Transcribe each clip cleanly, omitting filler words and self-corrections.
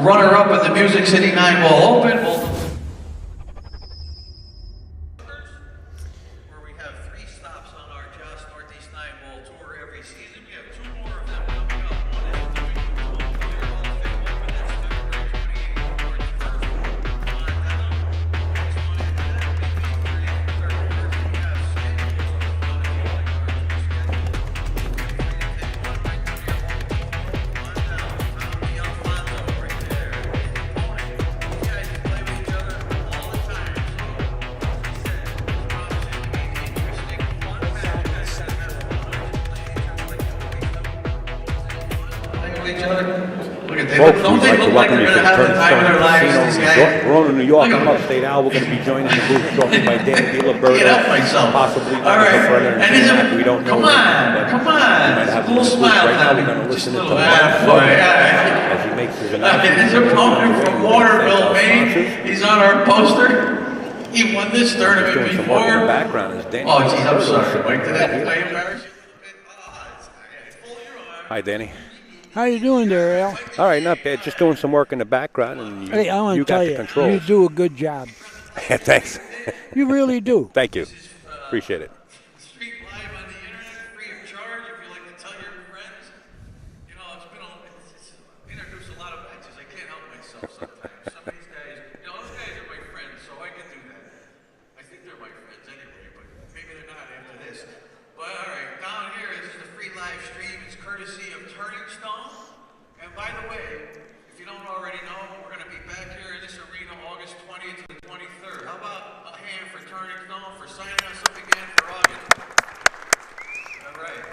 runner-up at the Music City 9-Ball Open. Where we have 3 stops on our Just Northeast 9-Ball Tour every season. We have 2 more of them coming up. One is the Big Blue Player Hall of Fame Open. That's February 28th, March 1st. Next one is that, maybe 30th, 31st. We have schedules of fun if you like our tour schedule. Take one right down your home. On down, found the Alfonso right there. These guys can play with each other all the time. So, as I said, this promises to be an interesting, fun match. Guys are gonna have fun. Play with each other. Look at Folks, Don't we'd they like to look like welcome they're you to gonna have the Turning time of Stone their lives, Casino these Resort, guys? Verona, New York. Look at I'm them. Upstate Al. We're going to be joining the booth shortly by Danny I DiLiberto. can't help myself. Possibly All right. And he's we don't know. come on, come on. might have A little smile right now. time. We're going to Just listen a to little Mike boy. as he makes his announcement. His opponent from Waterville, Maine. He's on our poster. He won this tournament Doing some work in the before. background is Danny. Oh, geez, I'm sorry, Mike. Did I embarrass you a little bit? It's full of your arm. Hi, Danny. How you doing there, Al? All right, not bad. Just doing some work in the background, and Hey, I want you to tell got the you, controls. you do a good job. Thanks. You really do. Thank you. Appreciate it. Street live on the internet, free of charge. If you like to tell your friends, you know, it's introduced a lot of matches. I can't help myself sometimes. Some of these guys, you know, those guys are my friends, so I can do that. I think they're my friends anyway, but maybe they're not after this. But all right, down here, this is the free live stream. It's courtesy of Turning Stone. And by the way, if you don't already know, we're going to be back here in this arena August 20th to the 23rd. How about a hand for Turning Stone for signing us up again for August? All right.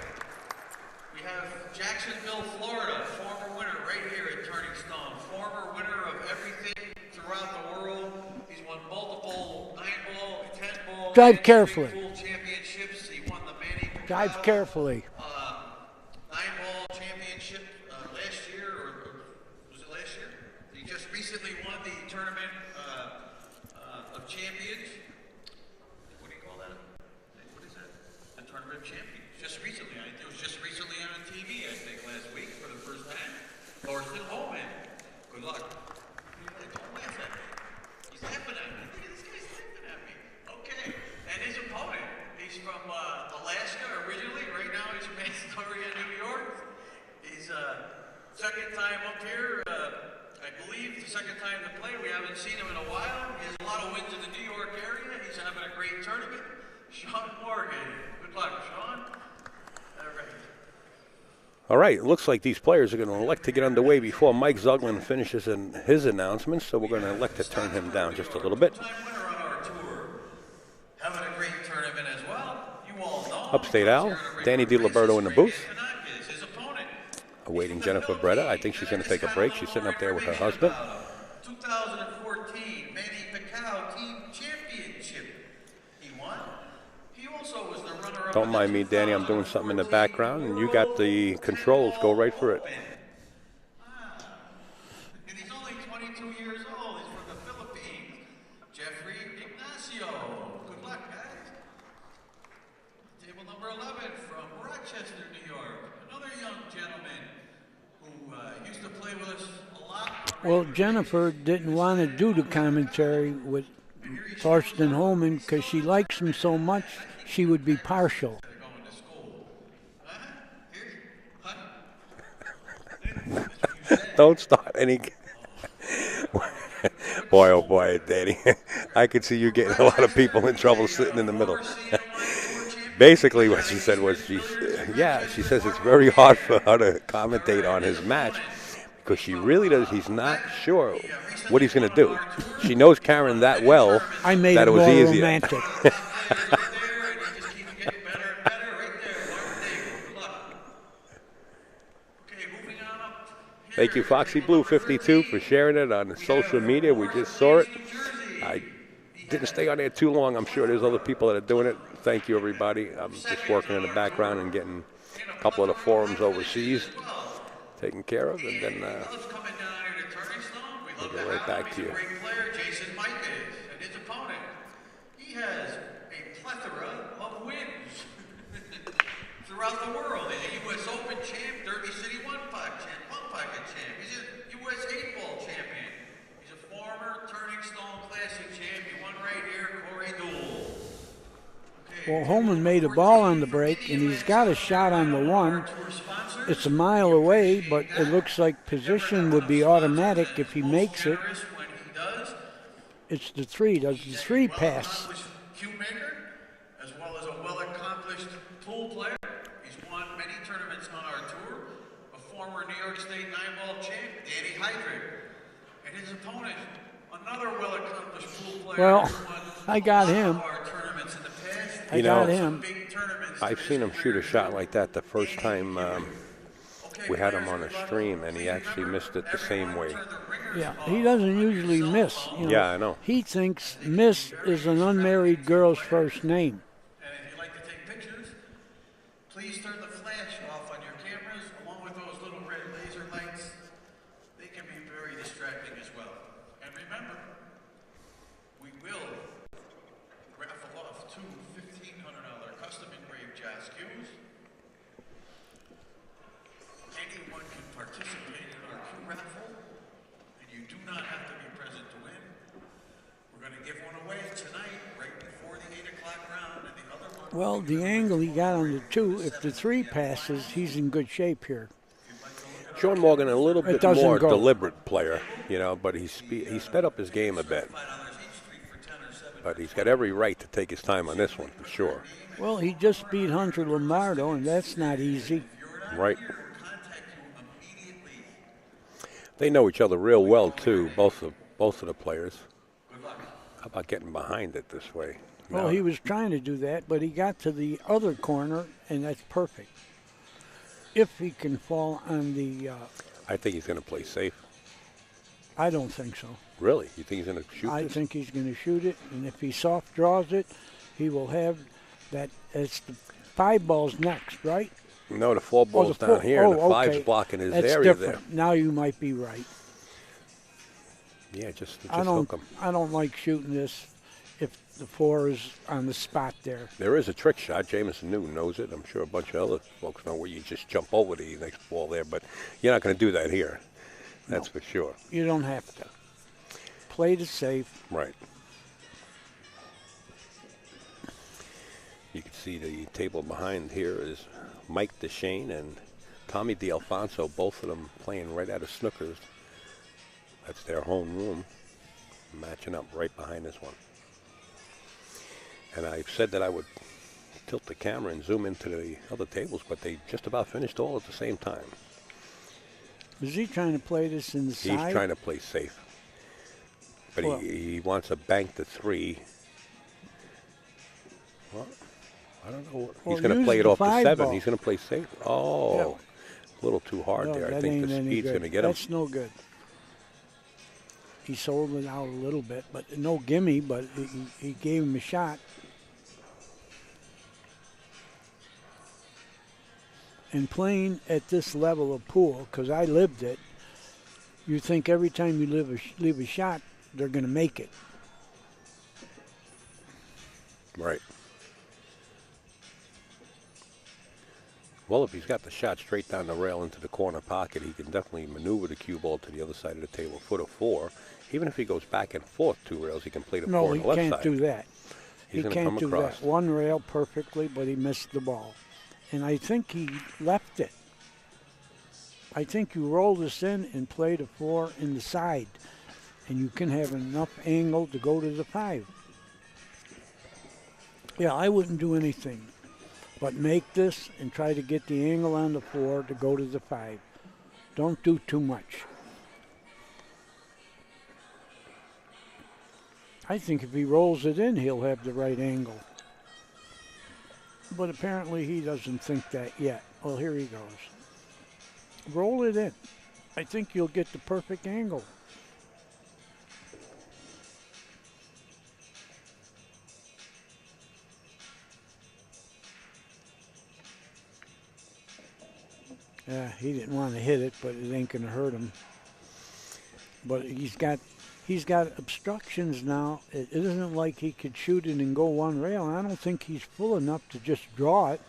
We have Jacksonville, Florida, former winner right here at Turning Stone. Former winner of everything throughout the world. He's won multiple 9-ball, 10-ball, Drive carefully. pool championships. He won the Manny Drive Pacquiao, carefully. 9-ball championship last year, or was it last year? He just recently won the tournament of champions. What do you call that? What is that? The tournament of champions. Just recently, it was just recently on TV, I think, last week for the first time. Thorsten Hohmann. Good luck. Don't laugh at me. He's laughing at me. Look at this guy's laughing at me. Okay. And his opponent, he's from Alaska originally. Right now he's from Astoria, New York. He's second time up here. I believe the second time to play. We haven't seen him in a while. He has a lot of wins in the New York area. He's having a great tournament. Sean Morgan. Good luck, Sean. All right. All right, it looks like these players are going to elect to get underway before Mike Zuglin finishes his announcements, so we're going to elect to turn him down just a little bit. Time winner on our tour. Having a great tournament as well. You all know. Upstate Al, Danny DiLiberto in the booth, His opponent. awaiting Jennifer Bretta. I think she's going to take a break. She's sitting up there with her husband. 2014 Manny Pacquiao Team Championship. He won. He also was the runner-up. Don't mind me, Danny. I'm doing something in the background, and you got the controls. Go right for it. And he's only 22 years old. He's from the Philippines. Jeffrey Ignacio. Good luck, guys. Table number 11 from Rochester, New York. Another young gentleman who used to play with us a lot. Well, Jennifer didn't want to do the commentary with Thorsten Hohmann because she likes him so much she would be partial. Going to school. Don't start any. Boy, oh boy, Danny. I could see you getting a lot of people in trouble sitting in the middle. Basically, what she said was, she says it's very hard for her to commentate on his match because she really does. He's not sure what he's going to do. She knows Karen that well I made that it it was more easier. romantic. Thank you, Foxy Blue 52, for sharing it on social media. We just saw it. I didn't stay on there too long. I'm sure there's other people that are doing it. Thank you, everybody. I'm just working in the background and getting a couple of the forums overseas taken care of, and then we'll get right back to you. And his opponent, he has a plethora of wins throughout the world. A U.S. Open champ, Derby City One Pocket champ. He's a U.S. 8-ball champ. Well, Hohmann made a ball on the break, and he's got a shot on the one. It's a mile away, but it looks like position would be automatic if he makes it. It's the 3. Does the 3 pass? Cue maker, as well as a well-accomplished pool player. He's won many tournaments on our tour. A former New York State 9-ball champ, Danny Heydrich. And his opponent, another well-accomplished pool player. Well, I got him. Our tournaments in the past. I got him. I've seen him shoot a shot like that the first time we had him on a stream, and he actually missed it the same way. Yeah, he doesn't usually miss. You know. Yeah, I know. He thinks Miss is an unmarried girl's first name. And if you'd like to take pictures, please turn the flash off on your cameras, along with those little red laser lights. They can be very distracting as well. And remember, we will raffle off 2 $1,500 custom engraved jazz cues. Anyone can participate in our cue raffle, and you do not have to be present to win. We're going to give one away tonight, right before the 8 o'clock round, and the other one. Well, the angle he got on the 2, if the 3 passes, he's in good shape here. Sean Morgan, a little bit doesn't more go. deliberate player, you know, but he sped up his game a bit. But he's got every right to take his time on this one, for sure. Well, he just beat Hunter Lombardo, and that's not easy. Right. They know each other real well, too, both of the players. How about getting behind it this way? Well, he was trying to do that, but he got to the other corner, and that's perfect. If he can fall on the... I think he's going to play safe. I don't think so. Really? You think he's going to shoot I this? think he's going to shoot it, and if he soft draws it, he will have that. It's the 5 balls next, right? No, the 4 ball's the down 4 here, and the 5's okay. blocking his That's area different. Now you might be right. there. Yeah, just I don't. hook him. I don't like shooting this if the 4 is on the spot there. There is a trick shot. Jamison Newton knows it. I'm sure a bunch of other folks know where you just jump over the next ball there, but you're not going to do that here. That's for sure. You don't have to. Play it safe. Right. You can see the table behind here is Mike DeShane and Tommy DeAlfonso, both of them playing right out of Snookers. That's their home room, matching up right behind this one. And I've said that I would tilt the camera and zoom into the other tables, but they just about finished all at the same time. Is he trying to play this in the side? He's trying to play safe. But Well, he wants to bank the 3. Well, I don't know. Well, He's going to use play it the off the 5 7. ball. He's going to play safe. Oh, Yeah. a little too hard No, there. I that think ain't the any speed's good. going to get him. That's no good. He sold it out a little bit, but no gimme, but he gave him a shot. And playing at this level of pool, because I lived it, you think every time you leave a shot, they're going to make it. Right. Well, if he's got the shot straight down the rail into the corner pocket, he can definitely maneuver the cue ball to the other side of the table, foot of 4. Even if he goes back and forth 2 rails, he can play the 4 No, on he the left can't side. do that. He's He gonna can't come do across. that. 1 rail perfectly, but he missed the ball. And I think he left it. I think you roll this in and play the 4 in the side, and you can have enough angle to go to the 5. Yeah, I wouldn't do anything but make this and try to get the angle on the 4 to go to the 5. Don't do too much. I think if he rolls it in, he'll have the right angle. But apparently he doesn't think that yet. Well, here he goes. Roll it in. I think you'll get the perfect angle. Yeah, he didn't want to hit it, but it ain't going to hurt him. But he's got obstructions now. It isn't like he could shoot it and go 1 rail. I don't think he's full enough to just draw it.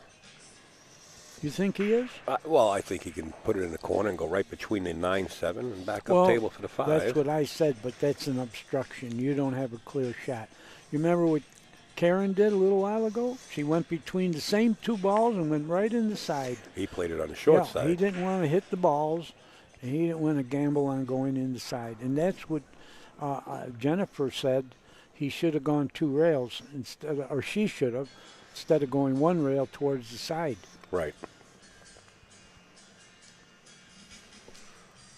You think he is? Well, I think he can put it in the corner and go right between the 9-7 and back up Well, table for the 5. That's what I said, but that's an obstruction. You don't have a clear shot. You remember with Karen did a little while ago. She went between the same two balls and went right in the side. He played it on the short side. He didn't want to hit the balls, and he didn't want to gamble on going in the side. And that's what Jennifer said. He should have gone 2 rails instead of, or she should have, instead of going 1 rail towards the side. Right.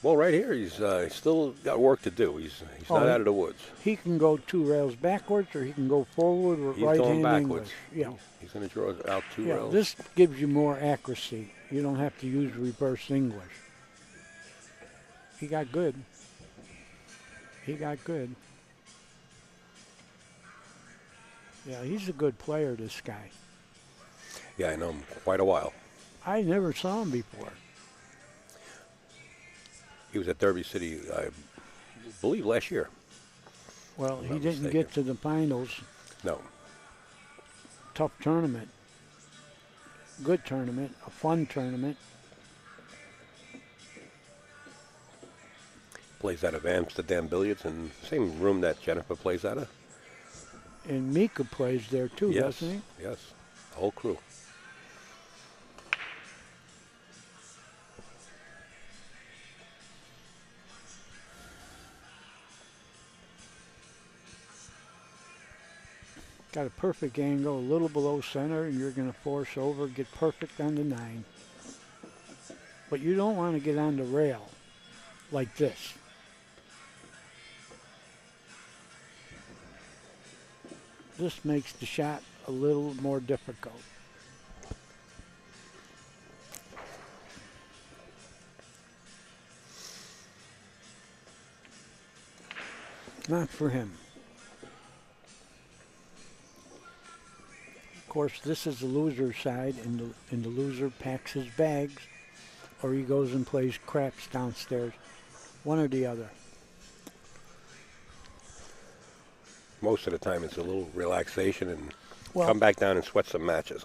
Well, right here, he's still got work to do. He's not out of the woods. He can go 2 rails backwards, or he can go forward with He's right going hand backwards. English. Yeah. He's going to draw out 2 Yeah, rails. this gives you more accuracy. You don't have to use reverse English. He got good. He got good. Yeah, he's a good player, this guy. Yeah, I know him quite a while. I never saw him before. He was at Derby City, I believe, last year. Well, he not didn't mistaken. get to the finals. No. Tough tournament. Good tournament. A fun tournament. Plays out of Amsterdam Billiards in the same room that Jennifer plays out of. And Mika plays there too, Yes, doesn't he? yes. The whole crew. Got a perfect angle, a little below center, and you're going to force over, get perfect on the 9. But you don't want to get on the rail like this. This makes the shot a little more difficult. Not for him. Of course, this is the loser side, and the loser packs his bags, or he goes and plays craps downstairs. One or the other. Most of the time it's a little relaxation and Well, come back down and sweat some matches.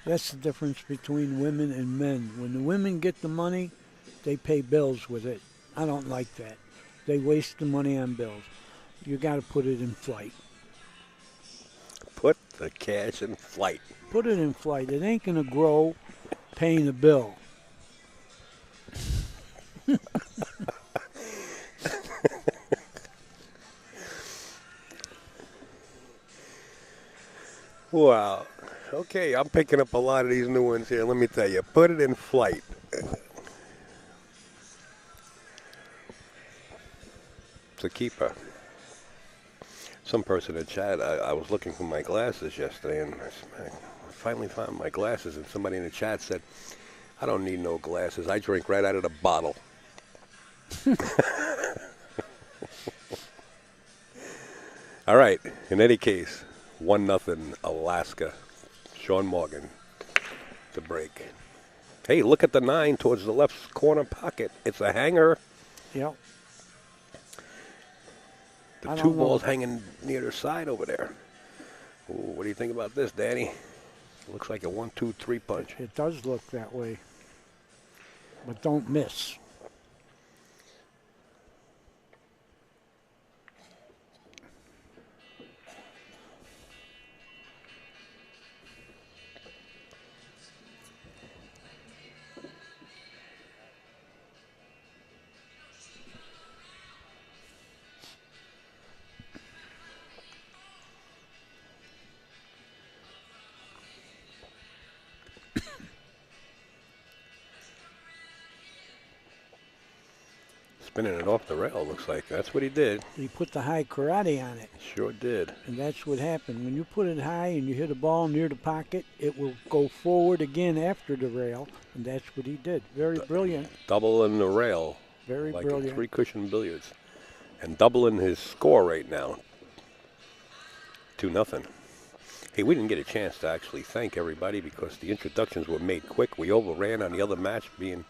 that's the difference between women and men. When the women get the money, they pay bills with it. I don't like that. They waste the money on bills. You got to put it in flight. Put the cash in flight. Put it in flight. It ain't going to grow paying the bill. Wow. Okay, I'm picking up a lot of these new ones here. Let me tell you. Put it in flight. It's a keeper. Some person in chat, I was looking for my glasses yesterday, and I finally found my glasses, and somebody in the chat said, I don't need no glasses. I drink right out of the bottle. All right. In any case, 1-0 Alaska. Sean Morgan to break. Hey, look at the 9 towards the left corner pocket. It's a hanger. Yep. The I 2 don't know. balls hanging near the side over there. Ooh, what do you think about this, Danny? Looks like a 1-2-3 punch. It does look that way. But don't miss. Spinning it off the rail, looks like. That's what he did. He put the high karate on it. Sure did. And that's what happened. When you put it high and you hit a ball near the pocket, it will go forward again after the rail. And that's what he did. Very brilliant. Doubling the rail. Very like brilliant. in 3-cushion billiards. And doubling his score right now. 2-0. Hey, we didn't get a chance to actually thank everybody because the introductions were made quick. We overran on the other match, being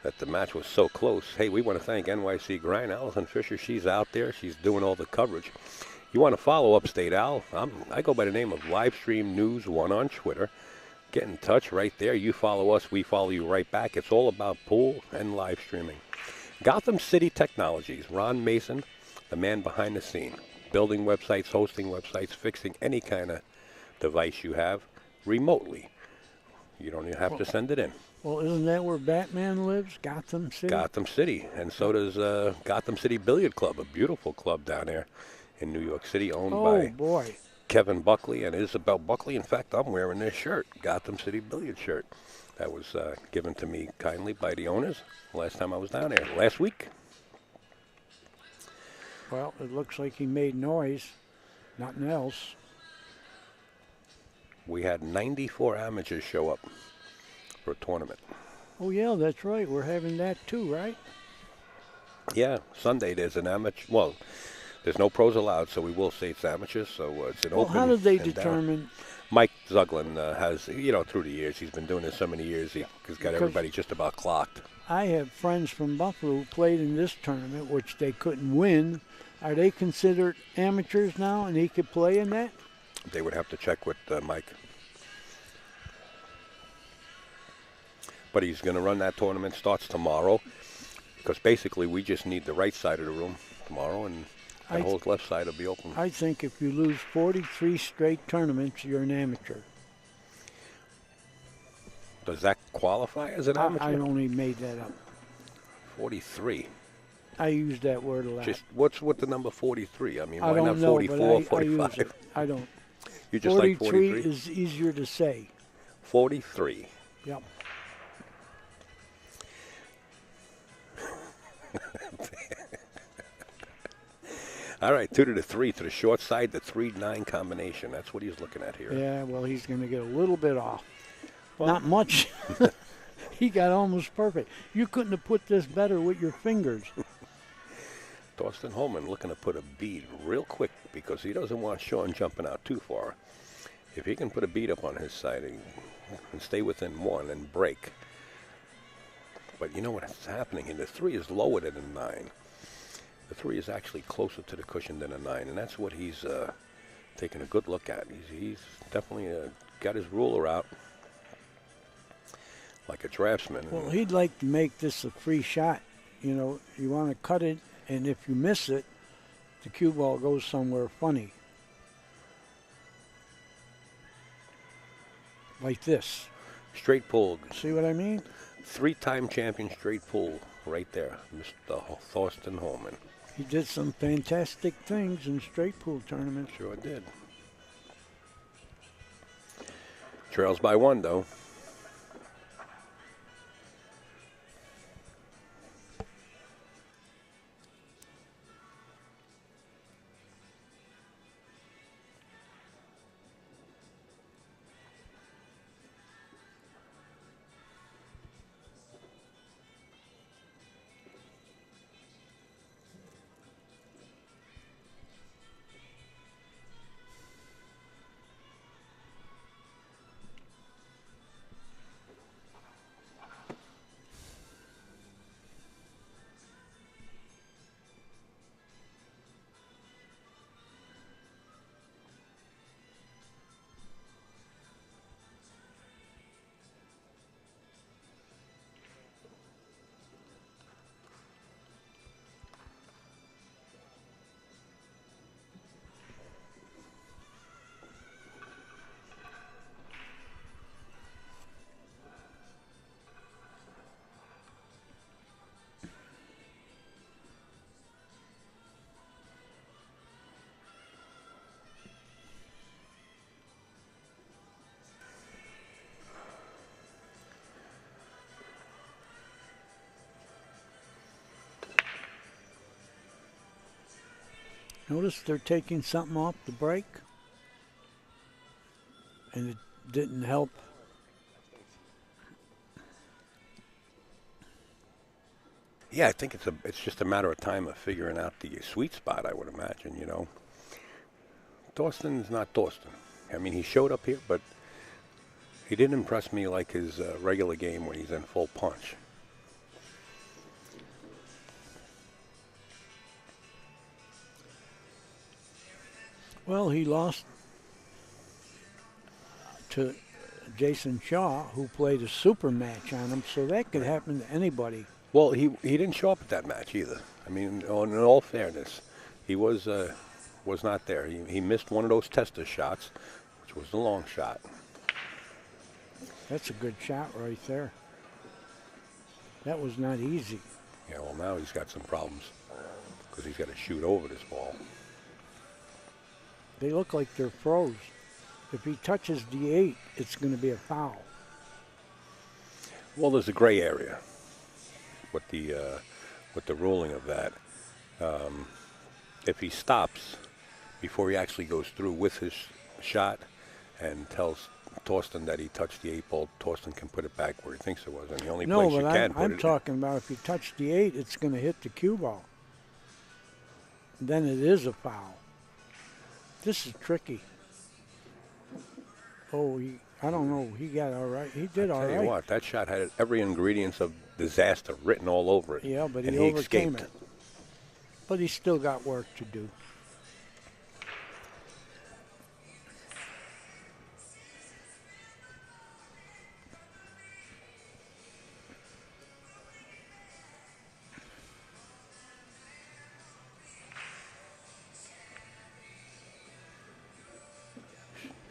that the match was so close. Hey, we want to thank NYC Grind. Allison Fisher, she's out there. She's doing all the coverage. You want to follow Upstate Al? I go by the name of Livestream News 1 on Twitter. Get in touch right there. You follow us, we follow you right back. It's all about pool and live streaming. Gotham City Technologies, Ron Mason, the man behind the scene. building websites, hosting websites, fixing any kind of device you have remotely. You don't even have to send it in. Well, isn't that where Batman lives? Gotham City? Gotham City. And so does Gotham City Billiard Club, a beautiful club down there in New York City, owned by boy. Kevin Buckley and Isabel Buckley. In fact, I'm wearing their shirt, Gotham City Billiard shirt. That was given to me kindly by the owners last time I was down there, last week. Well, it looks like he made noise. Nothing else. We had 94 amateurs show up for a tournament. Oh, yeah, that's right. We're having that too, right? Yeah, Sunday there's an amateur. Well, there's no pros allowed, so we will say it's amateurs. So it's an open. Well, how did they and determine? Mike Zuglin has, through the years, he's been doing this so many years, he's got everybody just about clocked. I have friends from Buffalo who played in this tournament, which they couldn't win. Are they considered amateurs now, and he could play in that? They would have to check with Mike. But he's going to run that tournament, starts tomorrow, because basically we just need the right side of the room tomorrow, and the whole left side will be open. I think if you lose 43 straight tournaments, you're an amateur. Does that qualify as an amateur? I only made that up. 43. I use that word a lot. Just what's with the number 43? I mean, I why don't not know, 44, but I 45? use it. I don't. You just like 43? is easier to say. 43. Yep. All right, 2 to the 3 to the short side, the 3-9 combination. That's what he's looking at here. Yeah, well, he's going to get a little bit off. Well, not much. He got almost perfect. You couldn't have put this better with your fingers. Thorsten Hohmann looking to put a bead real quick because he doesn't want Sean jumping out too far. If he can put a bead up on his side and stay within 1 and break. But you know what's happening here? The 3 is lower than the 9. The 3 is actually closer to the cushion than a 9, and that's what he's taking a good look at. He's definitely got his ruler out like a draftsman. Well, he'd like to make this a free shot. You know, you want to cut it, and if you miss it, the cue ball goes somewhere funny. Like this. Straight pull. See what I mean? 3-time champion straight pull right there, Mr. Thorsten Hohmann. He did some fantastic things in straight pool tournaments. Sure did. Trails by 1, though. Notice they're taking something off the break, and it didn't help. Yeah, I think it's just a matter of time of figuring out the sweet spot, I would imagine, you know. Thorsten's not Thorsten. I mean, he showed up here, but he didn't impress me like his regular game when he's in full punch. Well, he lost to Jason Shaw, who played a super match on him, so that could happen to anybody. Well, he didn't show up at that match either. I mean, in all fairness, he was was not there. He missed one of those tester shots, which was the long shot. That's a good shot right there. That was not easy. Yeah, well, now he's got some problems because he's got to shoot over this ball. They look like they're froze. If he touches the 8, it's going to be a foul. Well, there's a gray area with the ruling of that. If he stops before he actually goes through with his shot and tells Thorsten that he touched the 8 ball, Thorsten can put it back where he thinks it was, and the only place you can put it. I'm talking about if you touch the 8, it's going to hit the cue ball. Then it is a foul. This is tricky. Oh, I don't know. He got all right. He did all right. Tell you what, that shot had every ingredients of disaster written all over it. Yeah, but and he overcame escaped. it. But he's still got work to do.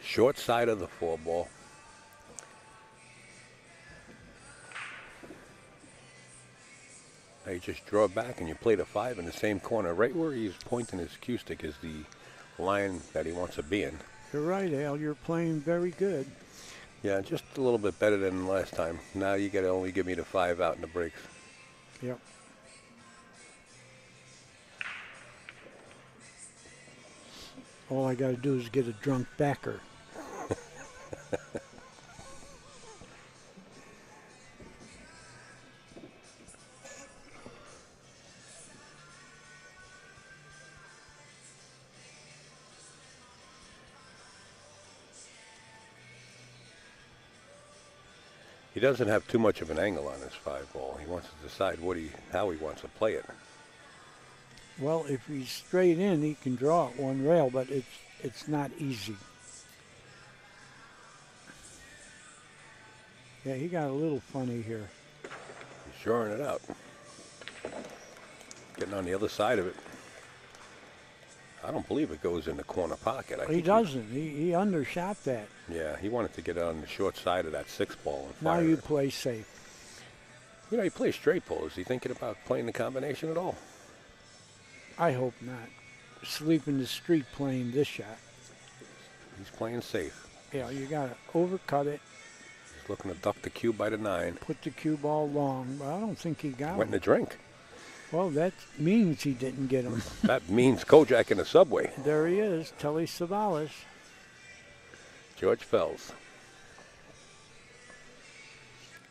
Short side of the 4 ball. Now you just draw back and you play the 5 in the same corner. Right where he's pointing his cue stick is the line that he wants to be in. You're right, Al. You're playing very good. Yeah, just a little bit better than last time. Now you got to only give me the 5 out in the breaks. Yep. All I got to do is get a drunk backer. He doesn't have too much of an angle on his 5 ball. He wants to decide how he wants to play it. Well, if he's straight in, he can draw at one rail, but it's not easy. Yeah, he got a little funny here. He's shoring it out. Getting on the other side of it. I don't believe it goes in the corner pocket. He doesn't. He undershot that. Yeah, he wanted to get it on the short side of that 6 ball and Now fire you it. play safe. You know, he plays straight ball. Is he thinking about playing the combination at all? I hope not. Sleep in the street playing this shot. He's playing safe. Yeah, you got to overcut it. He's looking to duck the cue by the 9. Put the cue ball long, but I don't think he got Went in him. the drink. Well, that means he didn't get him. That means Kojak in the subway. There he is, Telly Savalas. George Fells.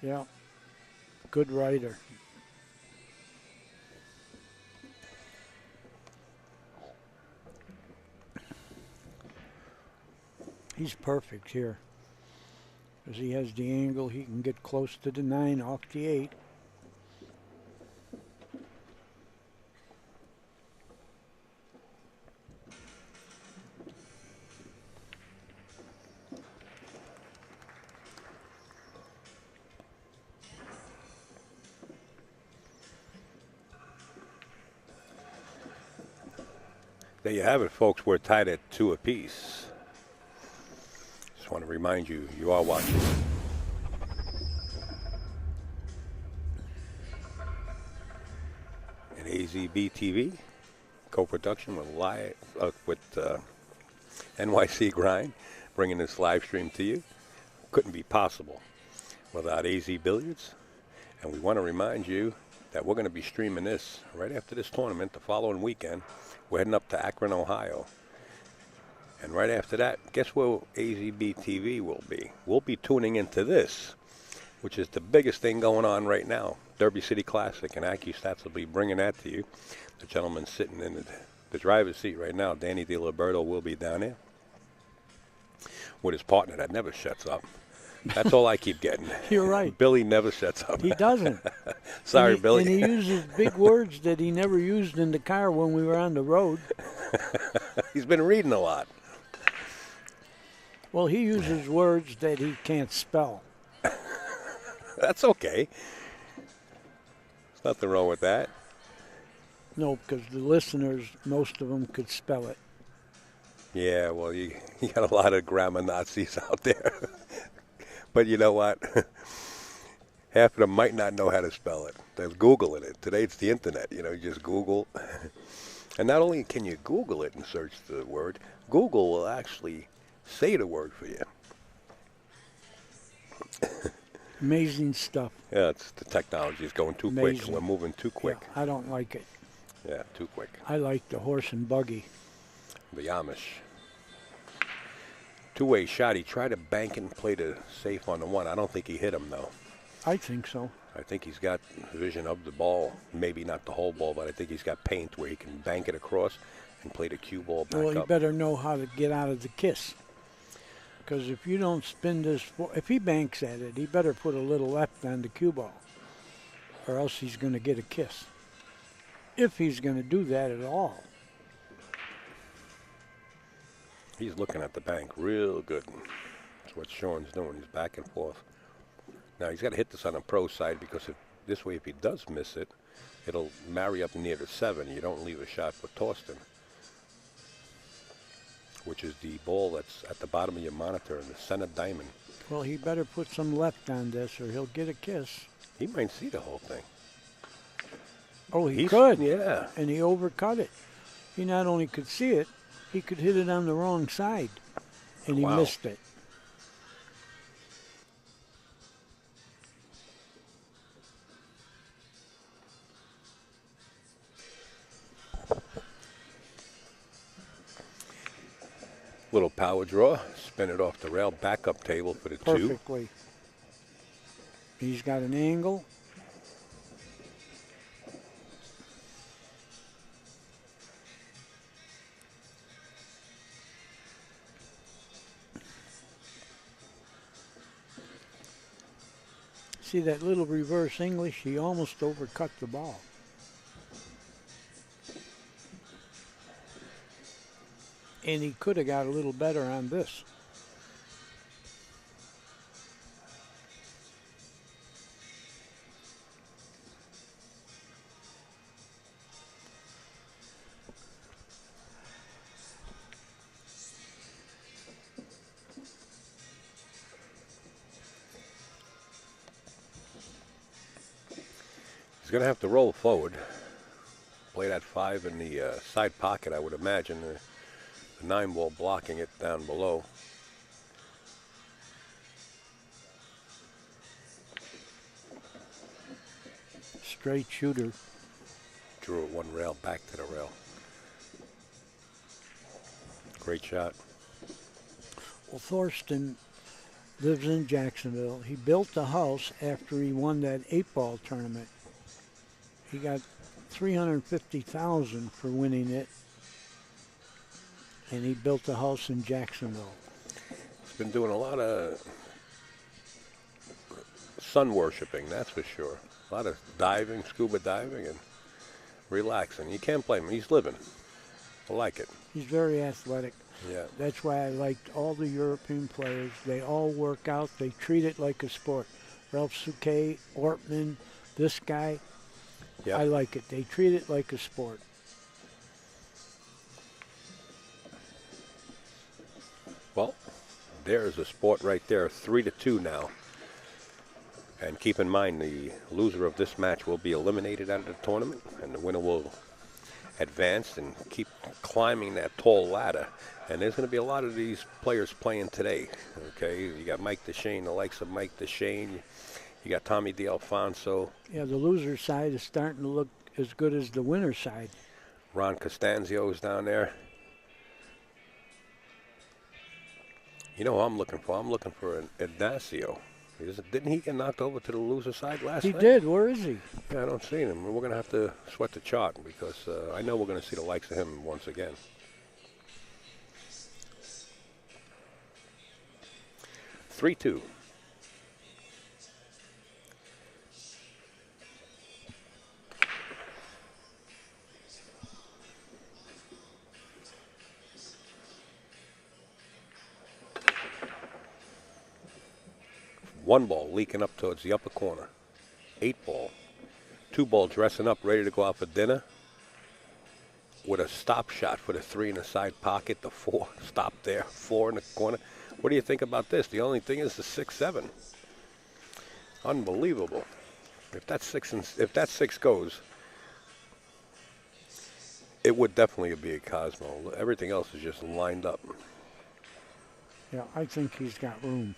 Yeah, good writer. He's perfect here. Because he has the angle, he can get close to the 9 off the 8. There you have it, folks. We're tied at 2 apiece. Just want to remind you, you are watching an AZB TV co-production with NYC Grind, bringing this live stream to you. Couldn't be possible without AZ Billiards. And we want to remind you that we're going to be streaming this right after this tournament the following weekend. We're heading up to Akron, Ohio. And right after that, guess where AZB TV will be? We'll be tuning into this, which is the biggest thing going on right now. Derby City Classic, and AccuStats will be bringing that to you. The gentleman sitting in the driver's seat right now, Danny DiLiberto, will be down there with his partner that never shuts up. That's all I keep getting. You're right. Billy never shuts up. He doesn't. Sorry, Billy. And he uses big words that he never used in the car when we were on the road. He's been reading a lot. Well, he uses words that he can't spell. That's okay. There's nothing wrong with that. No, because the listeners, most of them could spell it. Yeah, well, you got a lot of grammar Nazis out there. But you know what? Half of them might not know how to spell it. They're Googling it. Today it's the internet. You know, you just Google. And not only can you Google it and search the word, Google will actually say the word for you. Amazing stuff. Yeah, the technology is going too quick. Amazing. We're moving too quick. Yeah, I don't like it. Yeah, too quick. I like the horse and buggy. The Amish. Two-way shot. He tried to bank and play the safe on the one. I don't think he hit him, though. I think so. I think he's got vision of the ball. Maybe not the whole ball, but I think he's got paint where he can bank it across and play the cue ball back Well, he up. better know how to get out of the kiss. Because if you don't spin this, if he banks at it, he better put a little left on the cue ball. Or else he's going to get a kiss. If he's going to do that at all. He's looking at the bank real good. That's what Sean's doing. He's back and forth. Now, he's got to hit this on the pro side because this way, if he does miss it, it'll marry up near the 7. You don't leave a shot for Thorsten, which is the ball that's at the bottom of your monitor in the center diamond. Well, he better put some left on this or he'll get a kiss. He might see the whole thing. Oh, he could. Yeah. And he overcut it. He not only could see it, he could hit it on the wrong side. And he missed it. Little power draw, spin it off the rail, backup table for the 2. Perfectly. He's got an angle. See that little reverse English? He almost overcut the ball. And he could have got a little better on this. He's going to have to roll forward. Play that 5 in the side pocket, I would imagine. The 9 ball blocking it down below. Straight shooter. Drew it one rail, back to the rail. Great shot. Well, Thorsten lives in Jacksonville. He built a house after he won that 8-ball tournament. He got $350,000 for winning it. And he built a house in Jacksonville. He's been doing a lot of sun worshiping, that's for sure. A lot of diving, scuba diving, and relaxing. You can't blame him. He's living. I like it. He's very athletic. Yeah. That's why I liked all the European players. They all work out. They treat it like a sport. Ralph Souquet, Ortman, this guy. Yeah. I like it. They treat it like a sport. Well, there's a sport right there, 3-2 now. And keep in mind, the loser of this match will be eliminated out of the tournament, and the winner will advance and keep climbing that tall ladder. And there's going to be a lot of these players playing today. Okay, you got Mike DeShane, the likes of Mike DeShane. You got Tommy DeAlfonso. Yeah, the loser side is starting to look as good as the winner side. Ron Costanzio's down there. You know who I'm looking for? I'm looking for an Ignacio. Didn't he get knocked over to the loser side last night? He did. Where is he? Yeah, I don't see him. We're going to have to sweat the chart because I know we're going to see the likes of him once again. Three-two. One ball leaking up towards the upper corner. 8 ball. 2 ball dressing up, ready to go out for dinner. with a stop shot for the 3 in the side pocket, the 4 stop there, 4 in the corner. What do you think about this? The only thing is the 6-7. Unbelievable. If that 6 goes, it would definitely be a Cosmo. Everything else is just lined up. Yeah, I think he's got room.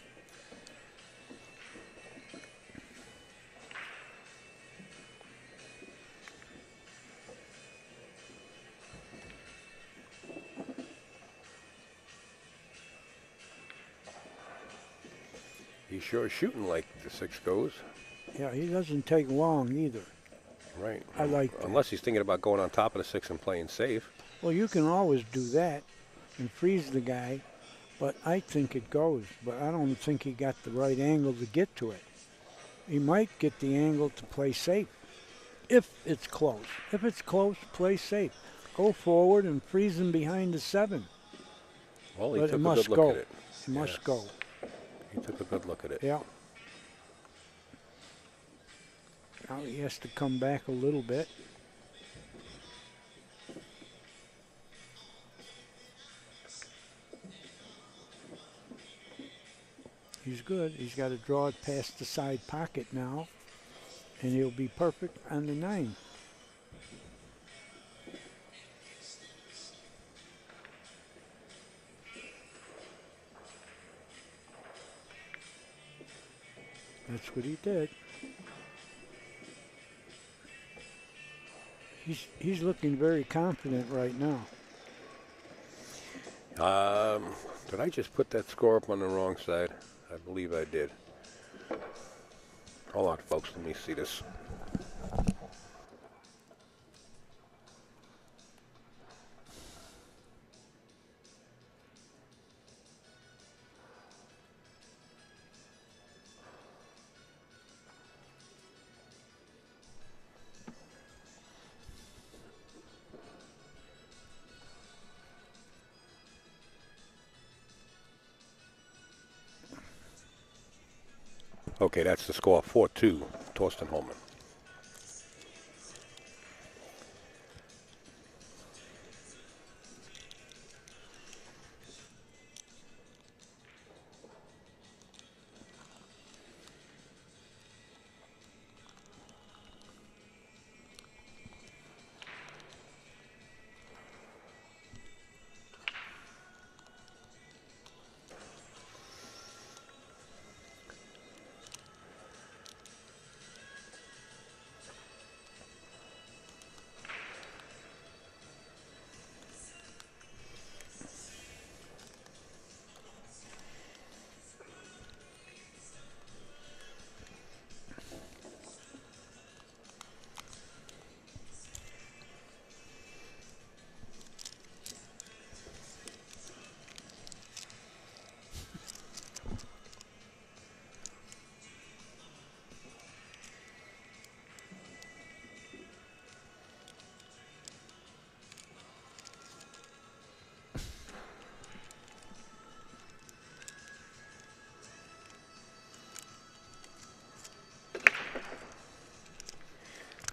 He's sure shooting like the 6 goes. Yeah, he doesn't take long either. Right. I like that. Unless he's thinking about going on top of the 6 and playing safe. Well, you can always do that and freeze the guy, but I think it goes. But I don't think he got the right angle to get to it. He might get the angle to play safe if it's close. If it's close, play safe. Go forward and freeze him behind the 7. Well, he But took it a must good go. look at it. It must go. He took a good look at it. Yeah. Now he has to come back a little bit. He's good. He's got to draw it past the side pocket now, and he'll be perfect on the 9. That's what he did. He's looking very confident right now. Did I just put that score up on the wrong side? I believe I did. Hold on, folks. Let me see this. Okay, that's the score, 4-2, Thorsten Hohmann.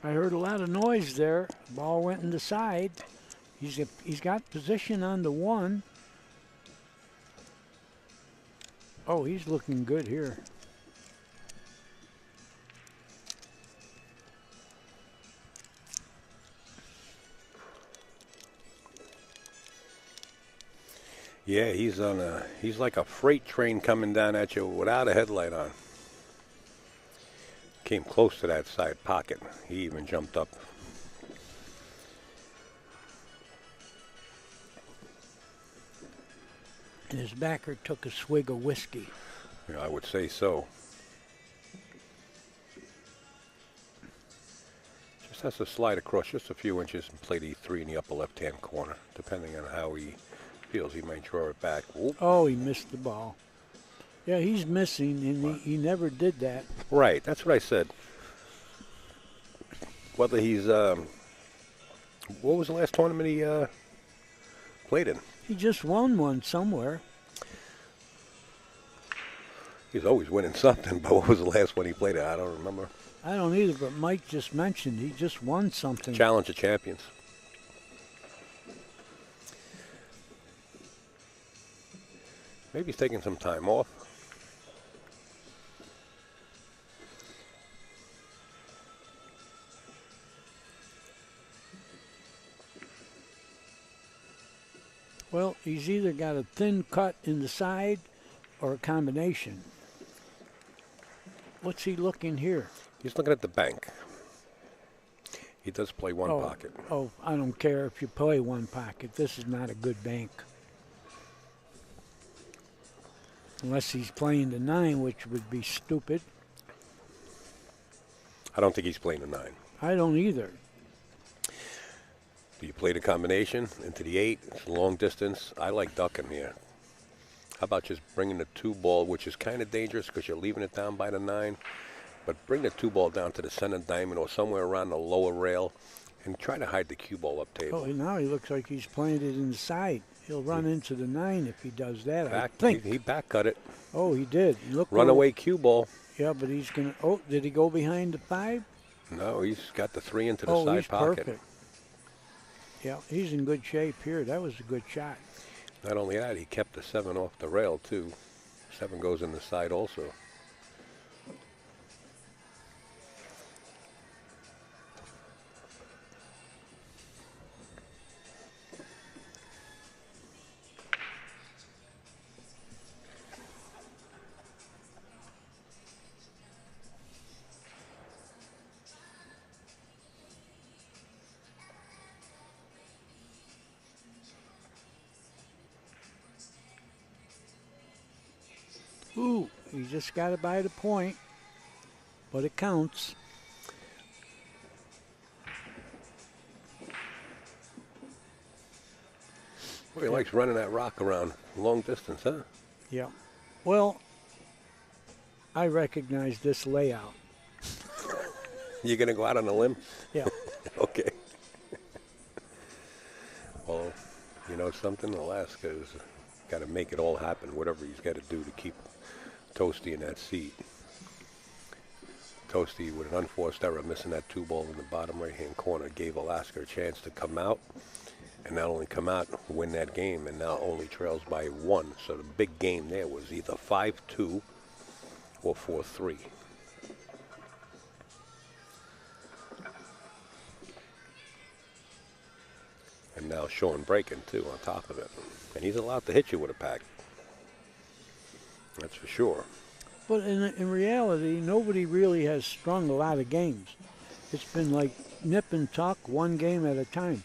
I heard a lot of noise there. Ball went in the side. He's got position on the 1. Oh, he's looking good here. Yeah, he's like a freight train coming down at you without a headlight on. Came close to that side pocket. He even jumped up. And his backer took a swig of whiskey. Yeah, I would say so. Just has to slide across just a few inches and play the 3 in the upper left-hand corner. Depending on how he feels, he might draw it back. Whoop. Oh, he missed the ball. Yeah, he's missing, and he never did that. Right, that's what I said. Whether he's, what was the last tournament he played in? He just won one somewhere. He's always winning something, but what was the last one he played in? I don't remember. I don't either, but Mike just mentioned he just won something. Challenge of Champions. Maybe he's taking some time off. Well, he's either got a thin cut in the side or a combination. What's he looking here? He's looking at the bank. He does play one Oh, pocket. Oh, I don't care if you play one pocket. This is not a good bank. Unless he's playing the 9, which would be stupid. I don't think he's playing a 9. I don't either. Do you play the combination into the 8? It's a long distance. I like ducking here. How about just bringing the 2 ball, which is kind of dangerous because you're leaving it down by the 9. But bring the 2 ball down to the center diamond or somewhere around the lower rail and try to hide the cue ball up table. Oh, now he looks like he's playing it inside. He'll run into the 9 if he does that, Back, I think. he back cut it. Oh, he did. Look. Runaway cue ball. Yeah, but he's going to... Oh, did he go behind the 5? No, he's got the 3 into the Oh, side he's pocket. perfect. Yeah, he's in good shape here. That was a good shot. Not only that, he kept the 7 off the rail, too. 7 goes in the side also. Ooh, he just got to buy the point, but it counts. Well, he likes running that rock around long distance, huh? Yeah. Well, I recognize this layout. You going to go out on a limb? Yeah. Okay. Well, you know something? Alaska's got to make it all happen, whatever he's got to do to keep Toasty in that seat. Toasty, with an unforced error, missing that 2 ball in the bottom right-hand corner, gave Alaska a chance to come out, and not only come out, win that game, and now only trails by 1. So the big game there was either 5-2 or 4-3. And now Sean breaking, too, on top of it. And he's allowed to hit you with a pack. That's for sure. But in reality, nobody really has strung a lot of games. It's been like nip and tuck, one game at a time.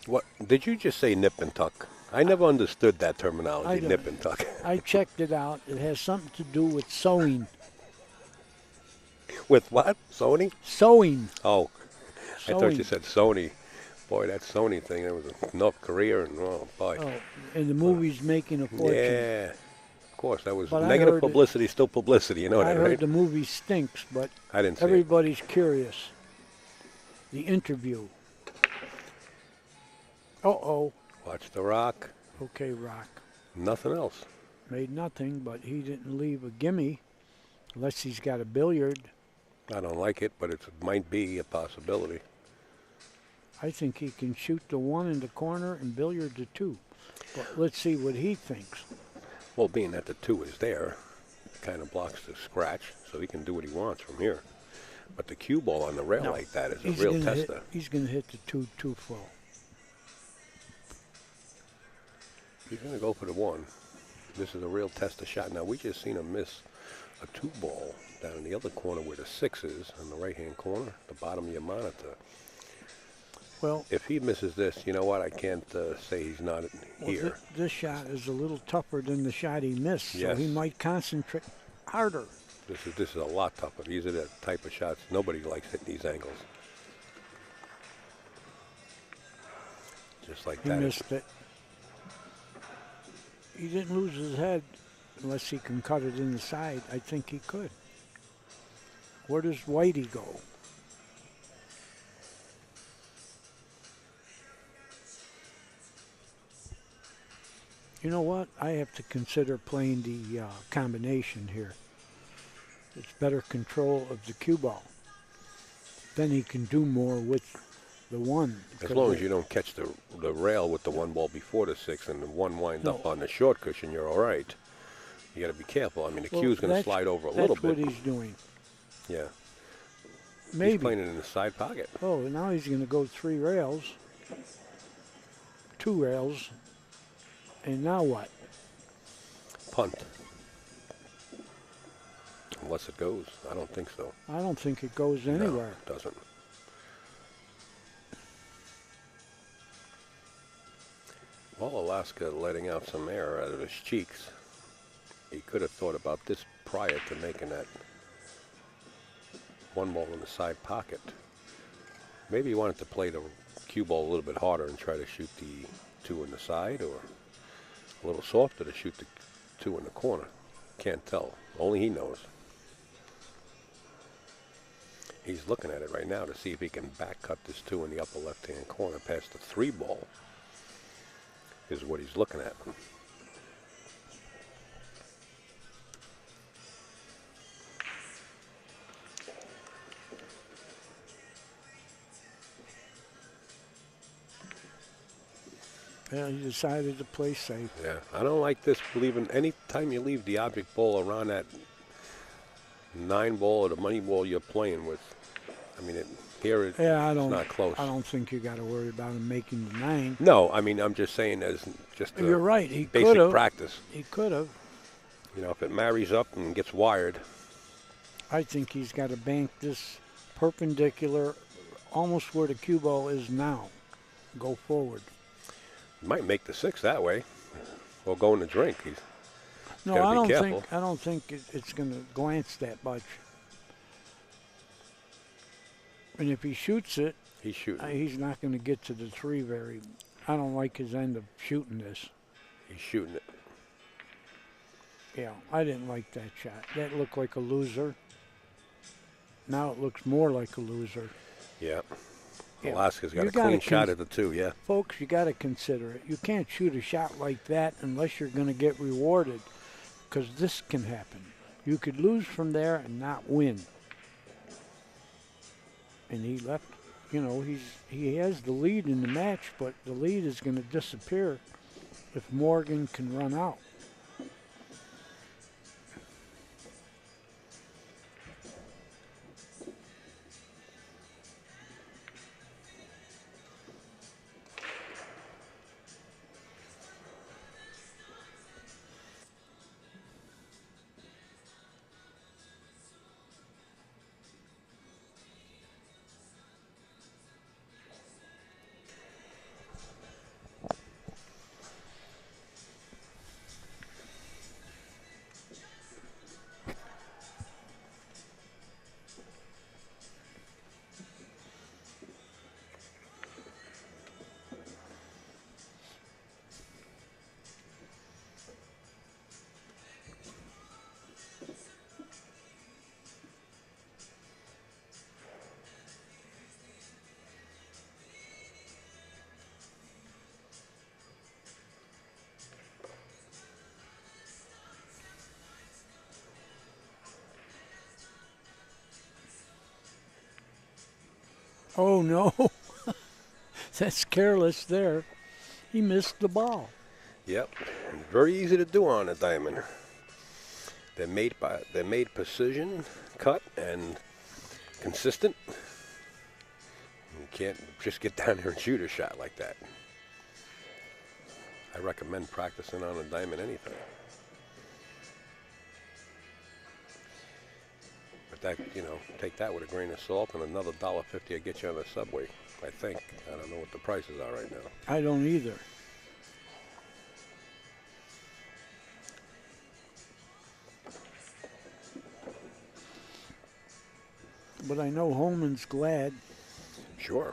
What did you just say, nip and tuck? I never understood that terminology, I don't. nip and tuck. I checked it out. It has something to do with sewing. With what? Sony? Sewing. Oh, I thought Sewing. you said Sony. Boy, that Sony thing, that was a North Korea, and oh boy. Oh, and the movie's making a fortune. Yeah, of course, that was But I negative heard it- publicity, still publicity, you know I that, heard right? the movie stinks, but I didn't see it. everybody's curious. The interview. Uh-oh. Watch the rock, Okay, Rock. nothing else. Made nothing, but he didn't leave a gimme unless he's got a billiard. I don't like it, but it might be a possibility. I think he can shoot the 1 in the corner and billiard the 2. But let's see what he thinks. Well, being that the 2 is there, it kind of blocks the scratch, so he can do what he wants from here. But the cue ball on the rail No, like that is a He's real gonna tester. He's going to hit the 2 too full. He's going to go for the 1. This is a real tester shot. Now, we just seen him miss a 2 ball down in the other corner where the 6 is, in the right-hand corner, the bottom of your monitor. Well, If he misses this, you know what? I can't say he's not here. This shot is a little tougher than the shot he missed, so Yes. he might concentrate harder. This is a lot tougher. These are the type of shots nobody likes hitting these angles. Just like He that. missed it. He didn't lose his head unless he can cut it in the side. I think he could. Where does Whitey go? You know what? I have to consider playing the combination here. It's better control of the cue ball. Then he can do more with the one. As long as you don't catch the rail with the one ball before the 6 and the one winds up No. on the short cushion, you're all right. You got to be careful. I mean, the cue's going to slide over a little bit. That's what he's doing. Yeah. Maybe. He's playing it in the side pocket. Oh, now he's going to go 3 rails. 2 rails. And now what? Punt. Unless it goes. I don't think so. I don't think it goes anywhere. No, it doesn't. Well, Alaska letting out some air out of his cheeks. He could have thought about this prior to making that one ball in the side pocket. Maybe he wanted to play the cue ball a little bit harder and try to shoot the 2 in the side, or a little softer to shoot the 2 in the corner. Can't tell. Only he knows. He's looking at it right now to see if he can back cut this 2 in the upper left-hand corner past the 3 ball. Is what he's looking at. Yeah, he decided to play safe. Yeah, I don't like this. Believing any time you leave the object ball around that 9 ball or the money ball you're playing with, I mean, it's not close. I don't think you got to worry about him making the 9. No, I mean, I'm just saying as just You're right. He basic could have. practice. He could have. You know, if it marries up and gets wired. I think he's got to bank this perpendicular, almost where the cue ball is now. Go forward. Might make the 6 that way, or go in the drink. No, I don't think it's going to glance that much. And if he shoots it, he's not going to get to the 3 very. I don't like his end of shooting this. He's shooting it. Yeah, I didn't like that shot. That looked like a loser. Now it looks more like a loser. Yeah. Yeah. Alaska's got a clean shot at the 2, yeah. Folks, you got to consider it. You can't shoot a shot like that unless you're going to get rewarded, because this can happen. You could lose from there and not win. And he left, you know, he has the lead in the match, but the lead is going to disappear if Morgan can run out. Oh, no. That's careless there. He missed the ball. Yep. Very easy to do on a diamond. They're made precision, cut, and consistent. You can't just get down there and shoot a shot like that. I recommend practicing on a diamond anything. But that, you know, take that with a grain of salt, and another $1.50 will get you on the subway, I think. I don't know what the prices are right now. I don't either. But I know Holman's glad. Sure.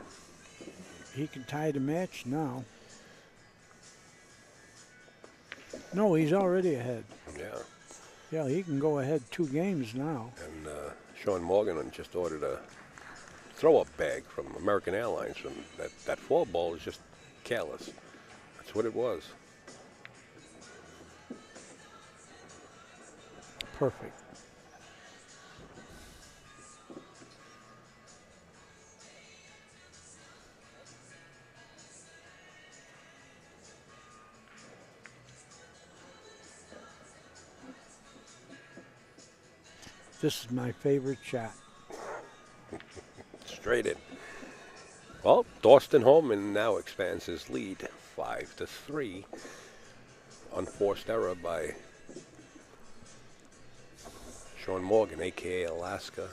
He can tie the match now. No, he's already ahead. Yeah. Yeah, he can go ahead 2 games now. And Sean Morgan just ordered a throw-up bag from American Airlines. From that 4 ball is just careless. That's what it was. Perfect. This is my favorite shot. Straight in. Well, Thorsten Hohmann now expands his lead 5-3. Unforced error by Sean Morgan, a.k.a. Alaska.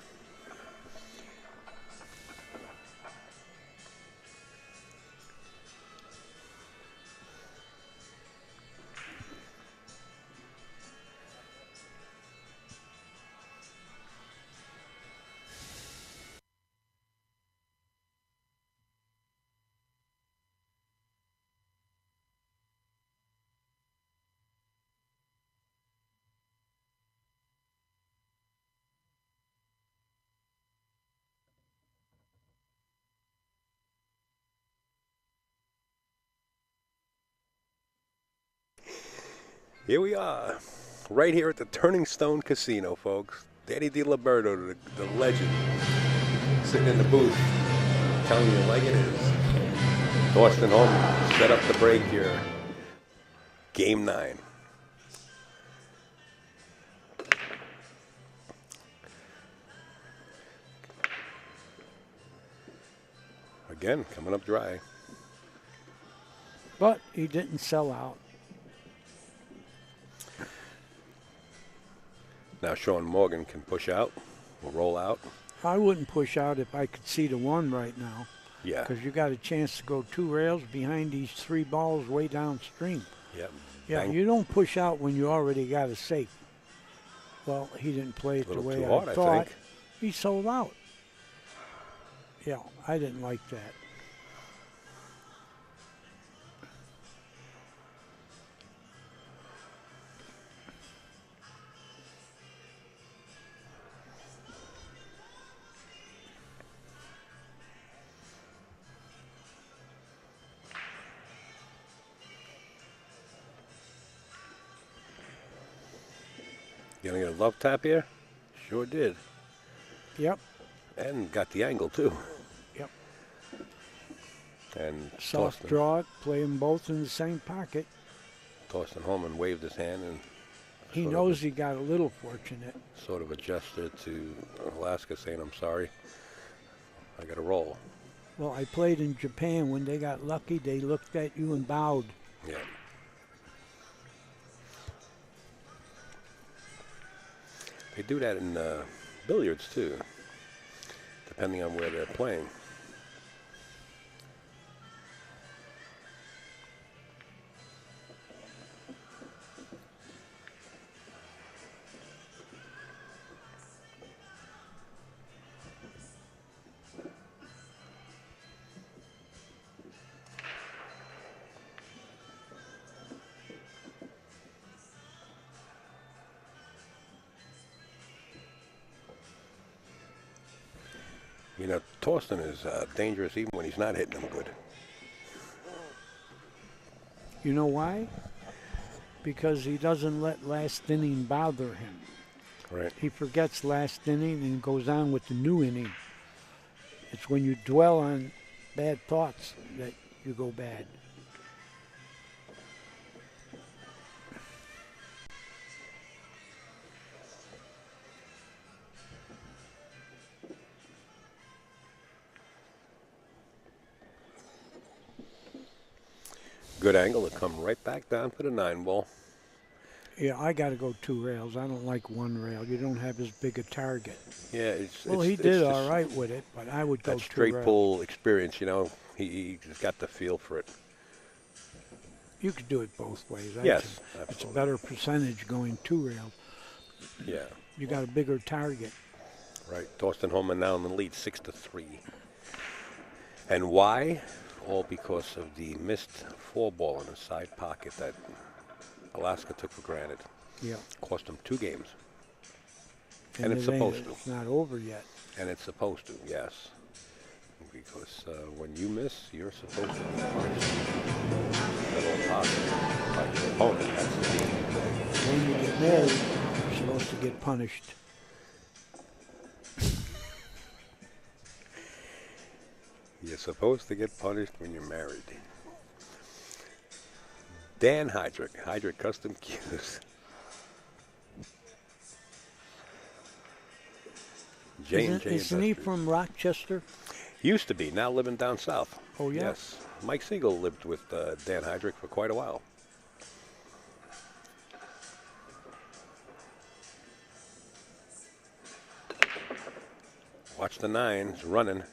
Here we are, right here at the Turning Stone Casino, folks. Danny DiLiberto, the legend, sitting in the booth, telling you like it is. Thorsten Hohmann set up the break here. Game 9. Again, coming up dry. But he didn't sell out. Now Sean Morgan can push out or roll out. I wouldn't push out if I could see the one right now. Yeah. Because you got a chance to go 2 rails behind these 3 balls way downstream. Yep. Yeah, Bang. you don't push out when you already got a safe. Well, he didn't play it the way too hard, I I thought. think. He sold out. Yeah, I didn't like that. You gonna get a love tap here? Sure did. Yep. And got the angle too. Yep. And Soft Thorsten, draw it, play them both in the same pocket. Thorsten Hohmann waved his hand and He sort knows of, he got a little fortunate. sort of a gesture to Alaska saying, I'm sorry, I got to roll. Well, I played in Japan. When they got lucky, they looked at you and bowed. Yeah. They do that in billiards too, depending on where they're playing. You know, Thorsten is dangerous even when he's not hitting them good. You know why? Because he doesn't let last inning bother him. Right. He forgets last inning and goes on with the new inning. It's when you dwell on bad thoughts that you go bad. Good angle to come right back down for the 9 ball. Yeah, I got to go 2 rails. I don't like 1 rail. You don't have as big a target. Yeah, it's Well, it's, he it's did just all right with it, but I would go that 2 straight rails. pull experience, you know, he just got the feel for it. You could do it both ways. Yes, It's a absolutely. better percentage going 2 rails. Yeah, You got a bigger target. right. Thorsten Hohmann now in the lead, 6-3. And why? All because of the missed 4 ball in the side pocket that Alaska took for granted. Yeah. Cost him 2 games. And it's it ain't- supposed to. It's not over yet. And it's supposed to, yes. Because when you miss, you're supposed to be punished. Little possible by your opponent. That's the thing. When you get married, you're supposed to get punished. You're supposed to get punished when you're married. Dan Hydrick Custom Cues. J&J Isn't he Industries. from Rochester? Used to be, now living down south. Oh, yeah? Yes. Mike Siegel lived with Dan Heydrich for quite a while. Watch the nines running.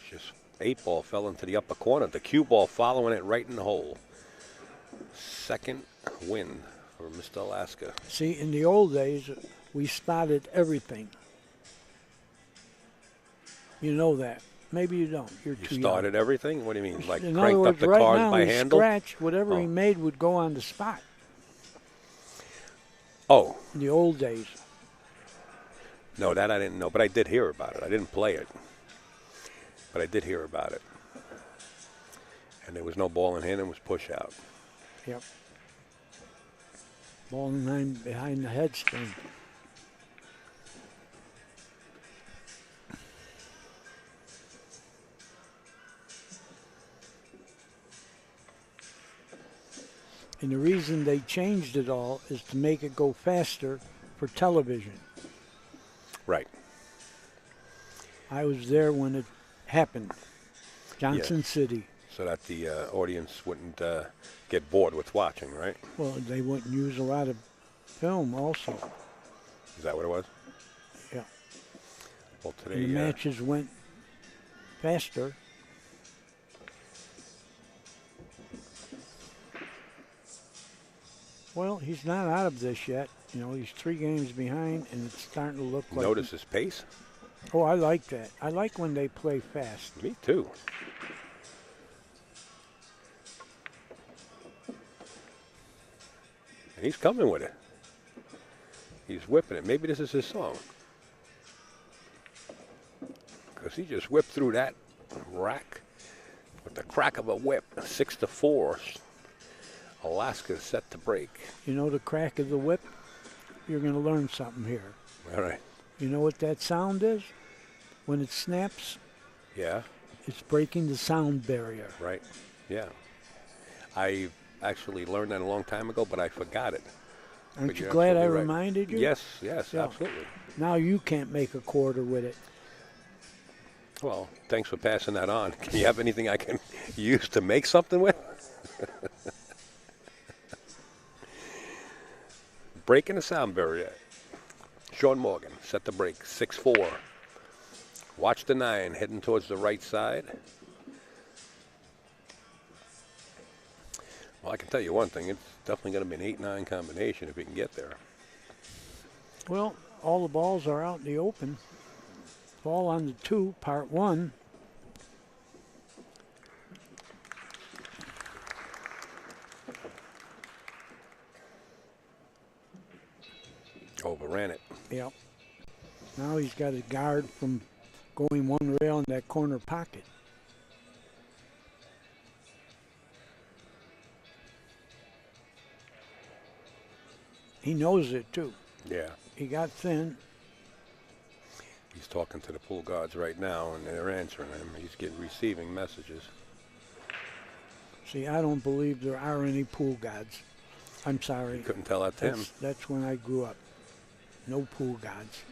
Just 8-ball fell into the upper corner. The cue ball following it right in the hole. Second win for Mr. Alaska. See, in the old days, we spotted everything. You know that. Maybe you don't. You're You too young. started everything? What do you mean? Like In cranked other words, up the right cards now by he handle? scratched whatever he Oh. made would go on the spot. Oh, In the old days. no, that I didn't know, but I did hear about it. I didn't play it, but I did hear about it. And there was no ball in hand, it was push out. Yep. Ball behind the headstone. And the reason they changed it all is to make it go faster for television. Right. I was there when it happened. Johnson City. So that the audience wouldn't get bored with watching, right? Well, they wouldn't use a lot of film also. Is that what it was? Yeah. Well, And today, the matches went faster. Well, he's not out of this yet. You know, he's 3 games behind, and it's starting to look like... notice his pace? Oh, I like that. I like when they play fast. Me too. And he's coming with it. He's whipping it. Maybe this is his song. Because he just whipped through that rack with the crack of a whip. 6-4. Alaska's set to break. You know the crack of the whip? You're going to learn something here. All right. You know what that sound is? When it snaps, Yeah. it's breaking the sound barrier. Right. Yeah. I actually learned that a long time ago, but I forgot it. Aren't But you you're glad I absolutely right. reminded you? Yes, yes, Yeah. absolutely. Now you can't make a quarter with it. Well, thanks for passing that on. Can you have anything I can use to make something with? Breaking the sound barrier. Sean Morgan set the break, 6-4. Watch the 9 heading towards the right side. Well, I can tell you one thing. It's definitely going to be an 8-9 combination if we can get there. Well, all the balls are out in the open. Ball on the 2, part 1. Overran it. Yep. Now he's got a guard from going one rail in that corner pocket. He knows it too. Yeah. He got thin. He's talking to the pool guards right now, and they're answering him. He's receiving messages. See, I don't believe there are any pool gods. I'm sorry. You couldn't tell that to him. That's when I grew up. No pool gods.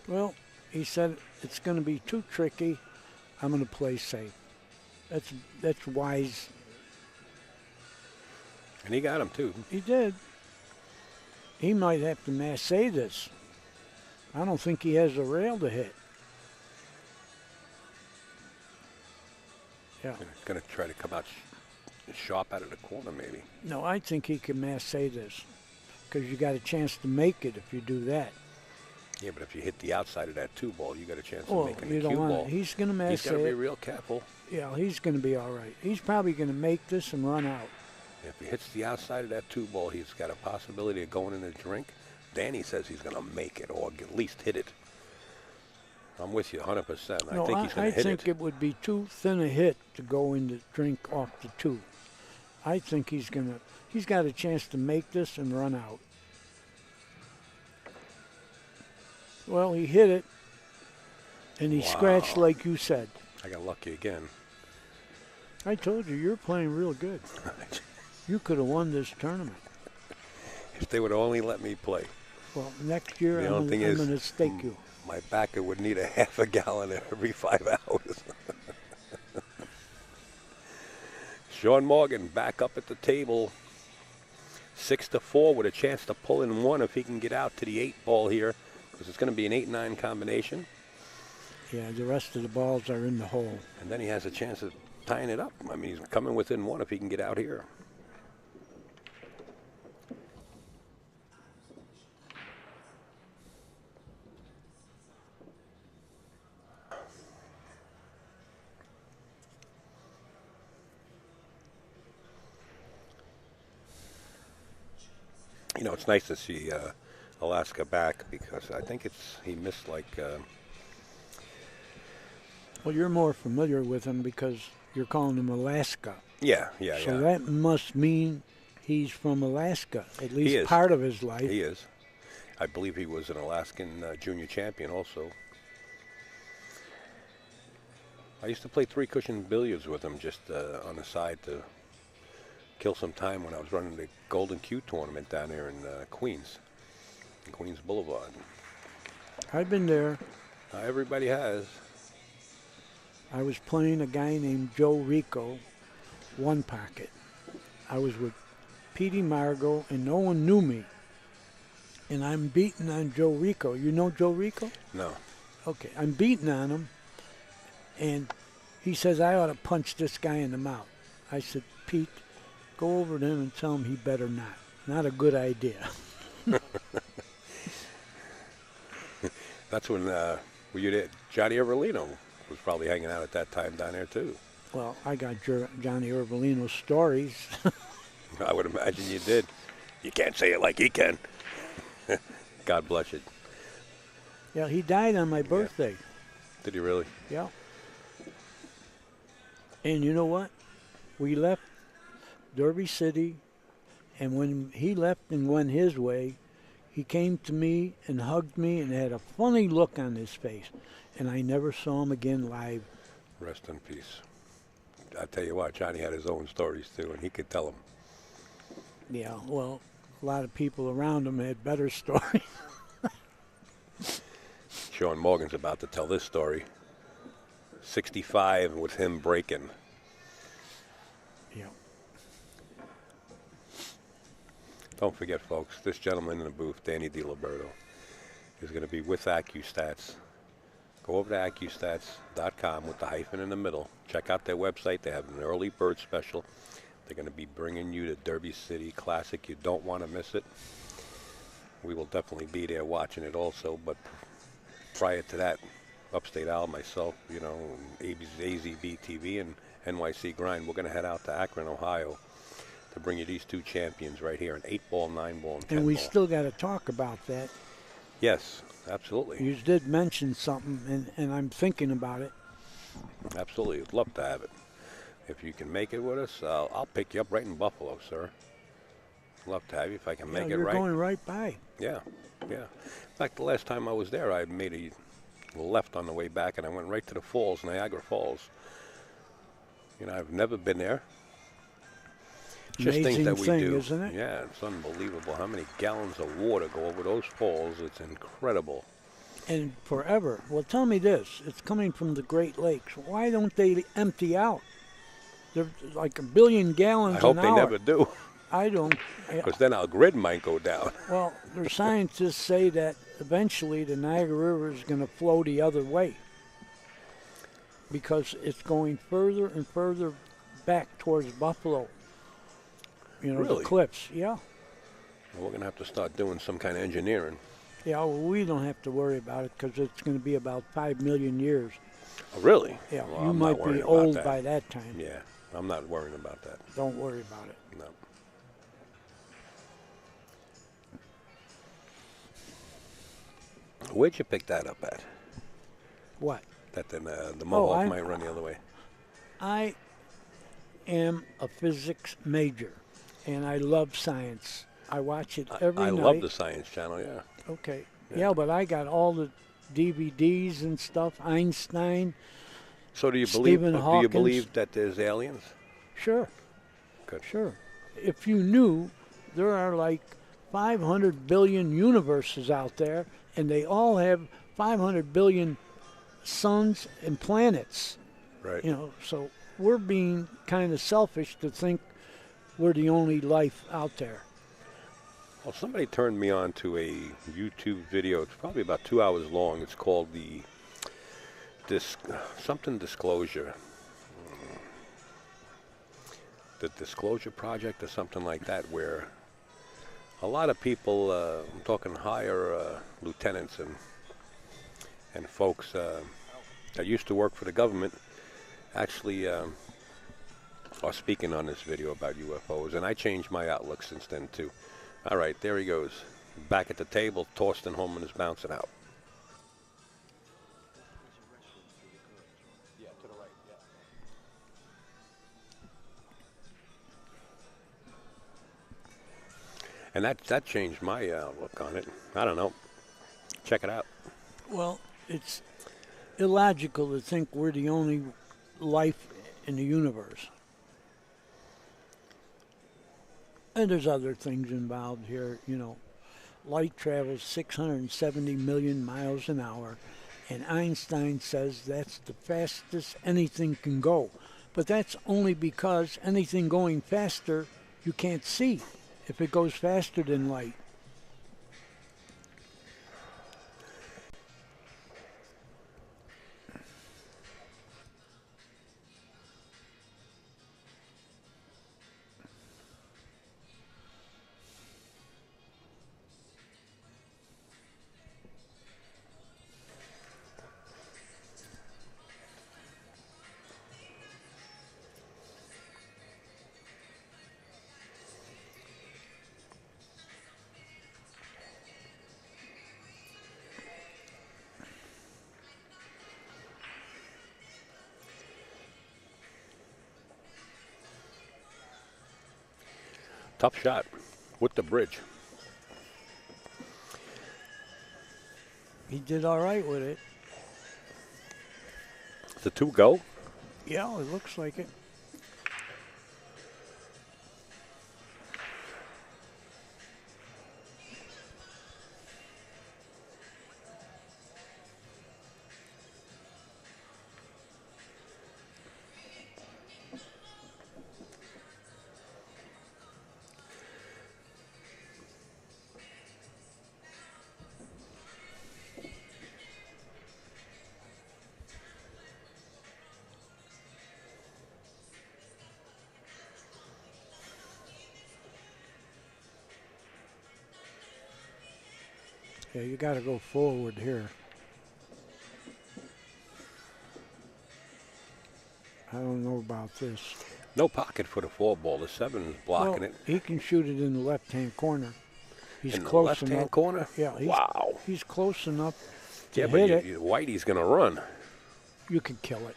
Well, he said it's going to be too tricky. I'm going to play safe. That's wise. And he got him, too. He did. He might have to masse this. I don't think he has a rail to hit. Yeah. Going to try to come out sharp out of the corner, maybe. No, I think he can masse this because you got a chance to make it if you do that. Yeah, but if you hit the outside of that 2 ball, you got a chance Well, of making you the don't cue want ball. it. He's going to masse He's got to be it. real careful. Yeah, he's going to be all right. He's probably going to make this and run out. If he hits the outside of that 2 ball, he's got a possibility of going in the drink. Danny says he's going to make it or at least hit it. I'm with you 100%. No, I think he's going to hit think it would be too thin a hit to go in the drink off the 2. I think he's got a chance to make this and run out. Well, he hit it, and he scratched like you said. I got lucky again. I told you, you're playing real good. You could have won this tournament. If they would only let me play. Well, next year The I'm only thing going is, to stake you. my backer would need a half a gallon every 5 hours. Sean Morgan back up at the table. 6-4 with a chance to pull in one if he can get out to the 8 ball here, because it's going to be an 8-9 combination. Yeah, the rest of the balls are in the hole. And then he has a chance of tying it up. I mean, he's coming within one if he can get out here. You know, it's nice to see Alaska back, because I think he missed like... Well, you're more familiar with him because you're calling him Alaska. Yeah. So that must mean he's from Alaska, at He least is. part of his life. He is. I believe he was an Alaskan junior champion also. I used to play 3-cushion billiards with him just on the side to kill some time when I was running the Golden Q tournament down there in Queens Boulevard. I've been there. Everybody has. I was playing a guy named Joe Rico, one pocket. I was with Petey Margot, and no one knew me. And I'm beating on Joe Rico. You know Joe Rico? No. Okay, I'm beating on him, and he says I ought to punch this guy in the mouth. I said, Pete, go over to him and tell him he better not. Not a good idea. That's when you did. Johnny Ervelino was probably hanging out at that time down there too. Well, I got Johnny Ervelino's stories. I would imagine you did. You can't say it like he can. God bless you. Yeah, he died on my birthday. Did he really? Yeah. And you know what? We left Derby City, and when he left and went his way, he came to me and hugged me and had a funny look on his face. And I never saw him again live. Rest in peace. I tell you what, Johnny had his own stories too, and he could tell them. Yeah, well, a lot of people around him had better stories. Sean Morgan's about to tell this story. 65 with him breaking. Yeah. Don't forget, folks, this gentleman in the booth, Danny DiLiberto, is going to be with AccuStats. Go over to AccuStats.com with the hyphen in the middle. Check out their website. They have an early bird special. They're going to be bringing you the Derby City Classic. You don't want to miss it. We will definitely be there watching it also. But prior to that, Upstate Al, myself, you know, AZB TV and NYC Grind, we're going to head out to Akron, Ohio to bring you these two champions right here, an 8-ball, 9-ball, and 10-ball. And we still got to talk about that. Yes, absolutely. You did mention something, and I'm thinking about it. Absolutely. I'd love to have it. If you can make it with us, I'll pick you up right in Buffalo, sir. Love to have you if I can make it you're right. You're going right by. Yeah. In fact, the last time I was there, I made a left on the way back, and I went right to the falls, Niagara Falls. You know, I've never been there. Just Amazing things that we thing, do. Isn't it? Yeah, it's unbelievable how many gallons of water go over those falls. It's incredible. And forever. Well, tell me this. It's coming from the Great Lakes. Why don't they empty out? They're like 1 billion gallons I hope an they hour. never do, I don't. because then our grid might go down. Well, their scientists say that eventually the Niagara River is going to flow the other way because it's going further and further back towards Buffalo. You know, Really? the cliffs. Yeah. Well, we're going to have to start doing some kind of engineering. Yeah, well, we don't have to worry about it because it's going to be about 5 million years. Oh, really? Yeah, Well, you I'm might not worrying be about old that. by that time. Yeah, I'm not worrying about that. Don't worry about it. No. Where'd you pick that up at? What? That then the Mohawk I- might run the other way. I am a physics major, and I love science. I watch it every I night. love the Science Channel, yeah. Okay. Yeah. Yeah, but I got all the DVDs and stuff. Einstein, So do you Stephen believe? Do you Hawkins. believe that there's aliens? Sure, Good. sure. If you knew, there are like 500 billion universes out there, and they all have 500 billion suns and planets. Right. You know, so we're being kind of selfish to think we're the only life out there. Well, somebody turned me on to a YouTube video. It's probably about 2 hours long. It's called the something disclosure. The Disclosure Project or something like that, where a lot of people, I'm talking higher lieutenants and folks that used to work for the government, actually are speaking on this video about UFOs. And I changed my outlook since then, too. All right, there he goes. Back at the table, Thorsten Hohmann is bouncing out. Yeah, to the right, yeah. And that changed my outlook on it. I don't know. Check it out. Well, it's illogical to think we're the only life in the universe. And there's other things involved here, you know. Light travels 670 million miles an hour, and Einstein says that's the fastest anything can go. But that's only because anything going faster you can't see if it goes faster than light. Tough shot with the bridge. He did all right with it. The two go. Yeah, it looks like it. Yeah, you got to go forward here. I don't know about this. No pocket for the 4-ball. The 7 is blocking Well, it. he can shoot it in the left-hand corner. He's In the close left-hand enough. corner? Yeah. Wow. He's close enough to Yeah, but hit it. Whitey's going to run. You can kill it.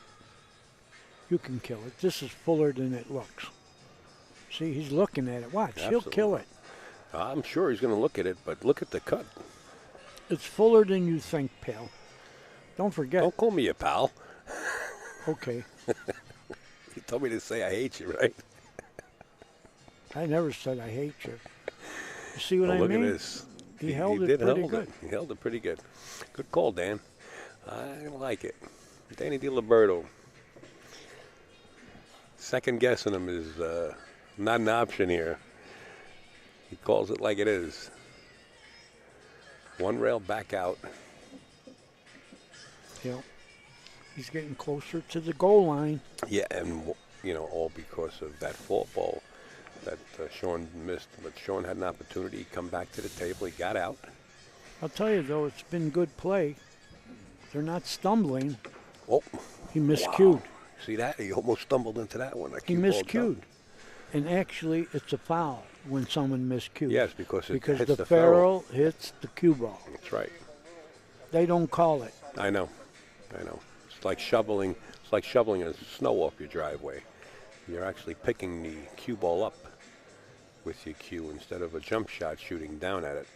You can kill it. This is fuller than it looks. See, he's looking at it. Watch, he'll kill it. I'm sure he's going to look at it, but look at the cut. It's fuller than you think, pal. Don't forget. Don't call me a pal. Okay. You told me to say I hate you, right? I never said I hate you. You see what I look mean? at this. He held it did pretty hold good. He held it pretty good. Good call, Dan. I like it. Danny DiLiberto. Second guessing him is not an option here. He calls it like it is. One rail back out. Yeah. He's getting closer to the goal line. Yeah, and you know, all because of that 4-ball that Sean missed. But Sean had an opportunity to come back to the table. He got out. I'll tell you, though, it's been good play. They're not stumbling. Oh, He miscued. wow. See that? He almost stumbled into that one. He miscued. And actually, it's a foul when someone miscues. Yes, because it hits the the ferrule hits the cue ball. That's right. They don't call it. I know. It's like shoveling. It's like shoveling snow off your driveway. You're actually picking the cue ball up with your cue instead of a jump shot shooting down at it.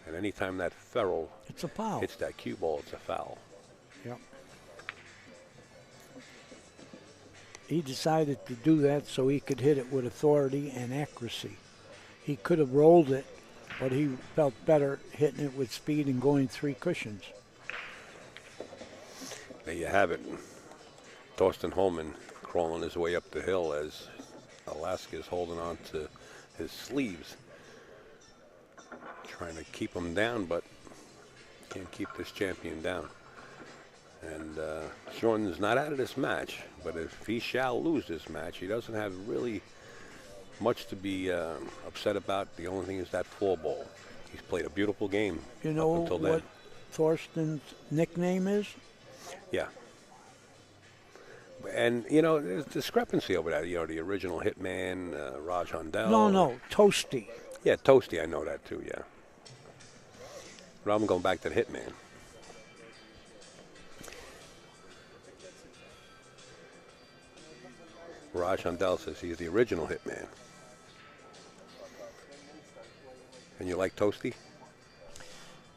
And anytime that ferrule It's a foul. hits that cue ball, it's a foul. Yep. he decided to do that so he could hit it with authority and accuracy. He could have rolled it, but he felt better hitting it with speed and going 3 cushions. There you have it. Thorsten Hohmann crawling his way up the hill as Alaska is holding on to his sleeves, trying to keep him down, but can't keep this champion down. And Jordan's not out of this match, but if he shall lose this match, he doesn't have really much to be upset about. The only thing is that 4-ball. He's played a beautiful game You know up until what then. Thorsten's nickname is? Yeah. And, you know, there's discrepancy over that. You know, the original Hitman, Raj Handel. No, Toasty. Yeah, Toasty, I know that too, yeah. But I'm going back to the Hitman. Raj Handel says he's the original Hitman. And you like Toasty?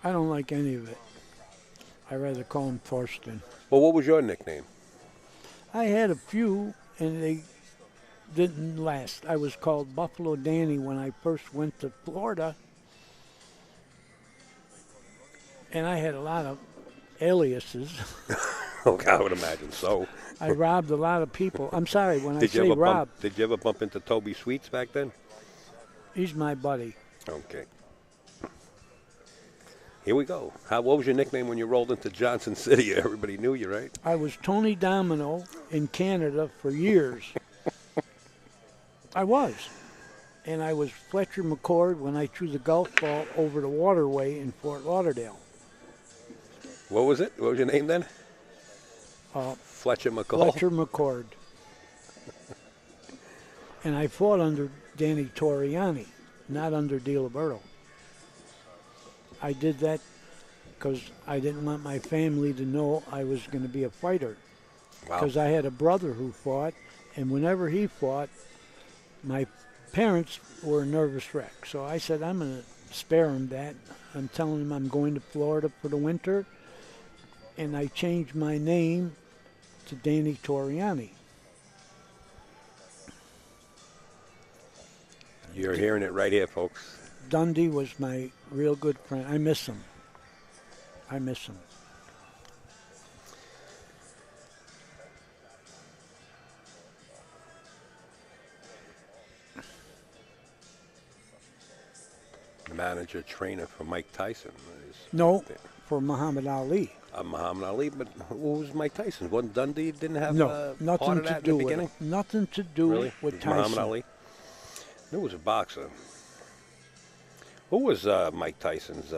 I don't like any of it. I rather call him Thorsten. Well, what was your nickname? I had a few, and they didn't last. I was called Buffalo Danny when I first went to Florida, and I had a lot of aliases. Oh, I would imagine so. I robbed a lot of people. I'm sorry, when I say Did rob, you ever bump into Toby Sweets back then? he's my buddy. Okay. Here we go. What was your nickname when you rolled into Johnson City? Everybody knew you, right? I was Tony Domino in Canada for years. I was. And I was Fletcher McCord when I threw the golf ball over the waterway in Fort Lauderdale. What was it? What was your name then? Fletcher McCall? Fletcher McCord. And I fought under Danny Torriani, not under DiLiberto. I did that because I didn't want my family to know I was going to be a fighter. Wow. Because I had a brother who fought, and whenever he fought, my parents were a nervous wreck. So I said, I'm going to spare him that. I'm telling him I'm going to Florida for the winter, and I changed my name to Danny Torriani. You're hearing it right here, folks. Dundee was my real good friend. I miss him. I miss him. Manager, trainer for Mike Tyson. No, for Muhammad Ali. Muhammad Ali, but who was Mike Tyson? Wasn't Dundee didn't have No, nothing part of to that do in the with beginning? it. Nothing to do Really? with It was Tyson. Muhammad Ali? Who was a boxer? Who was Mike Tyson's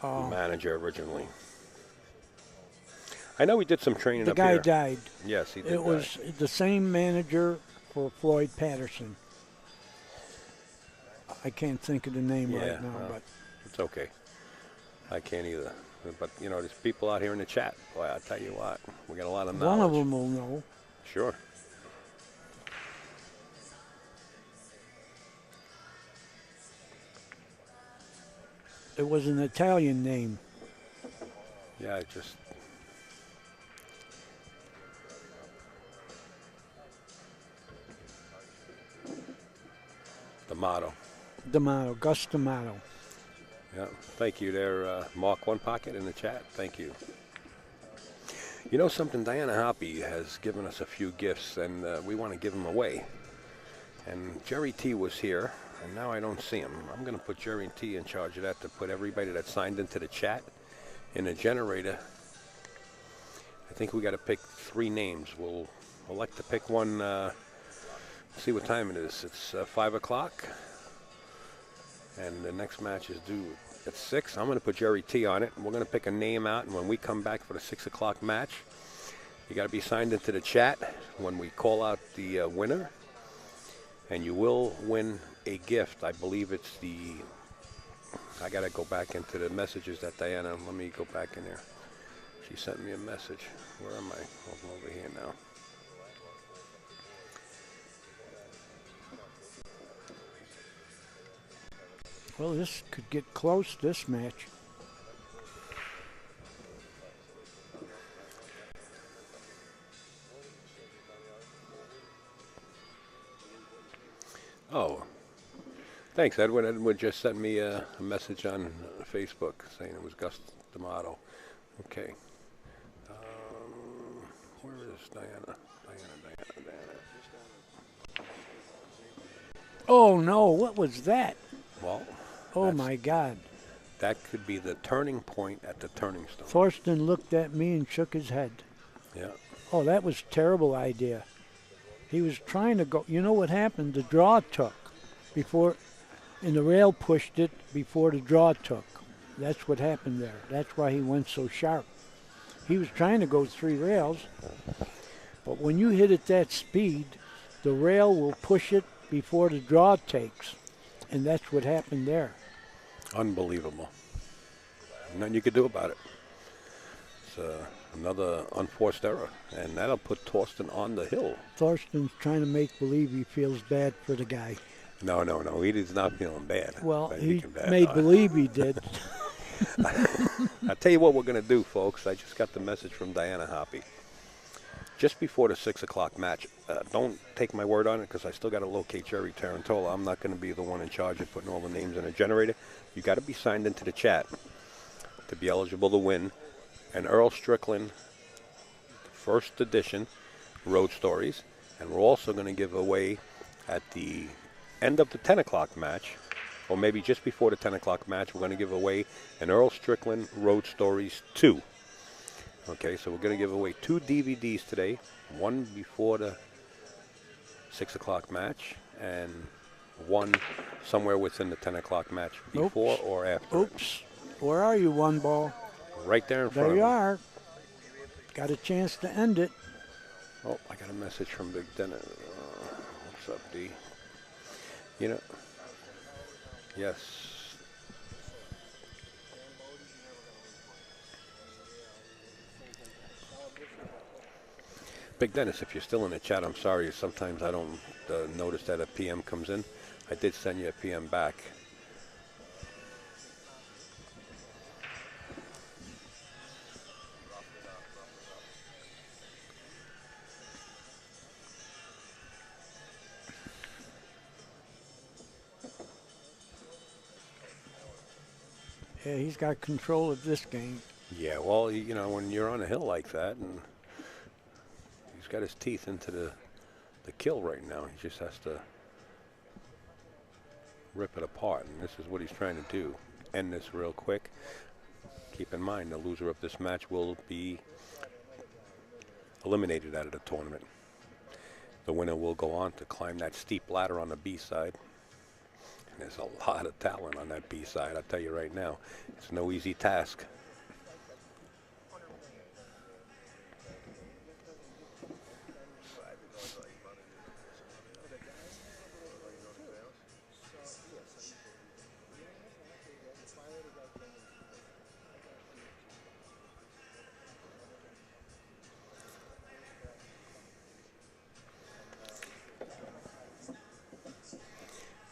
manager originally? I know he did some training The up guy here. died. Yes, he did. It was the same manager for Floyd Patterson. I can't think of the name right now, well, but it's okay. I can't either. But, you know, there's people out here in the chat. Boy, I'll tell you what, we got a lot of knowledge. one of them will know. Sure. It was an Italian name. Yeah, it just... D'Amato. D'Amato, Gus D'Amato. Yeah, thank you there, Mark One Pocket in the chat. Thank you. You know something, Diana Hoppy has given us a few gifts, and we want to give them away. And Jerry T was here, and now I don't see him. I'm going to put Jerry T in charge of that to put everybody that signed into the chat in a generator. I think we got to pick 3 names. We'll elect to pick one. See what time it is. It's 5 o'clock. And the next match is due at 6. I'm going to put Jerry T on it. And we're going to pick a name out. And when we come back for the 6 o'clock match, you got to be signed into the chat when we call out the winner. And you will win a gift. I believe it's the... I got to go back into the messages that Diana... Let me go back in there. She sent me a message. Where am I? I'm over here now. Well, this could get close, this match. Thanks, Edwin. Edwin just sent me a message on Facebook saying it was Gus D'Amato. Okay. Where is Diana? Diana. Oh no! What was that? Well, Oh my God! that could be the turning point at the Turning Stone. Thorsten looked at me and shook his head. Yeah. Oh, that was a terrible idea. He was trying to go. You know what happened? The draw took before, and the rail pushed it before the draw took. That's what happened there. That's why he went so sharp. He was trying to go 3 rails, but when you hit at that speed, the rail will push it before the draw takes, and that's what happened there. Unbelievable. Nothing you could do about it. It's another unforced error, and that'll put Thorsten on the hill. Thorsten's trying to make believe he feels bad for the guy. No. He's not feeling bad. Well, By he making bad. made believe he did. I'll tell you what we're going to do, folks. I just got the message from Diana Hoppy. Just before the 6 o'clock match, don't take my word on it because I still got to locate Jerry Tarantola. I'm not going to be the one in charge of putting all the names in a generator. You got to be signed into the chat to be eligible to win an Earl Strickland first edition Road Stories. And we're also going to give away at the end of the 10 o'clock match, or maybe just before the 10 o'clock match, we're going to give away an Earl Strickland Road Stories 2. Okay, so we're going to give away 2 DVDs today, one before the 6 o'clock match, and one somewhere within the 10 o'clock match, before or after. Oops. Where are you, one ball? Right there in front There of you me. are. Got a chance to end it. Oh, I got a message from Big Dennis. What's up, D? You know, yes. Big Dennis, if you're still in the chat, I'm sorry. Sometimes I don't notice that a PM comes in. I did send you a PM back. Yeah, he's got control of this game. Yeah, well, you know, when you're on a hill like that, and he's got his teeth into the kill right now, he just has to rip it apart, and this is what he's trying to do. End this real quick. Keep in mind, the loser of this match will be eliminated out of the tournament. The winner will go on to climb that steep ladder on the B side. And there's a lot of talent on that B side, I'll tell you right now. It's no easy task.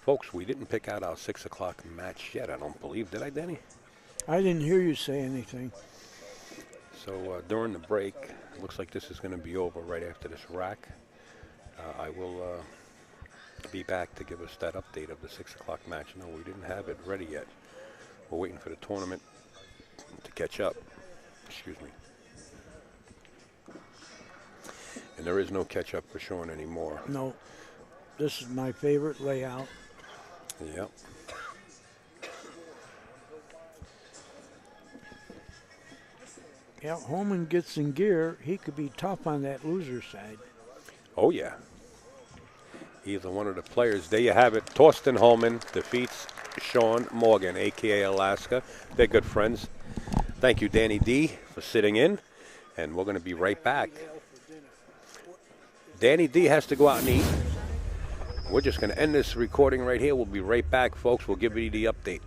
Folks, we didn't pick out our 6 o'clock match yet, I don't believe. Did I, Denny? I didn't hear you say anything. So during the break, it looks like this is going to be over right after this rack. I will be back to give us that update of the 6 o'clock match. No, we didn't have it ready yet. We're waiting for the tournament to catch up. Excuse me. And there is no catch up for Sean anymore. No. This is my favorite layout. Yep. Yeah, Hohmann gets in gear. He could be tough on that loser side. Oh, yeah. Either one of the players. There you have it. Thorsten Hohmann defeats Sean Morgan, a.k.a. Alaska. They're good friends. Thank you, Danny D, for sitting in. And we're going to be right back. Danny D has to go out and eat. We're just going to end this recording right here. We'll be right back, folks. We'll give you the update.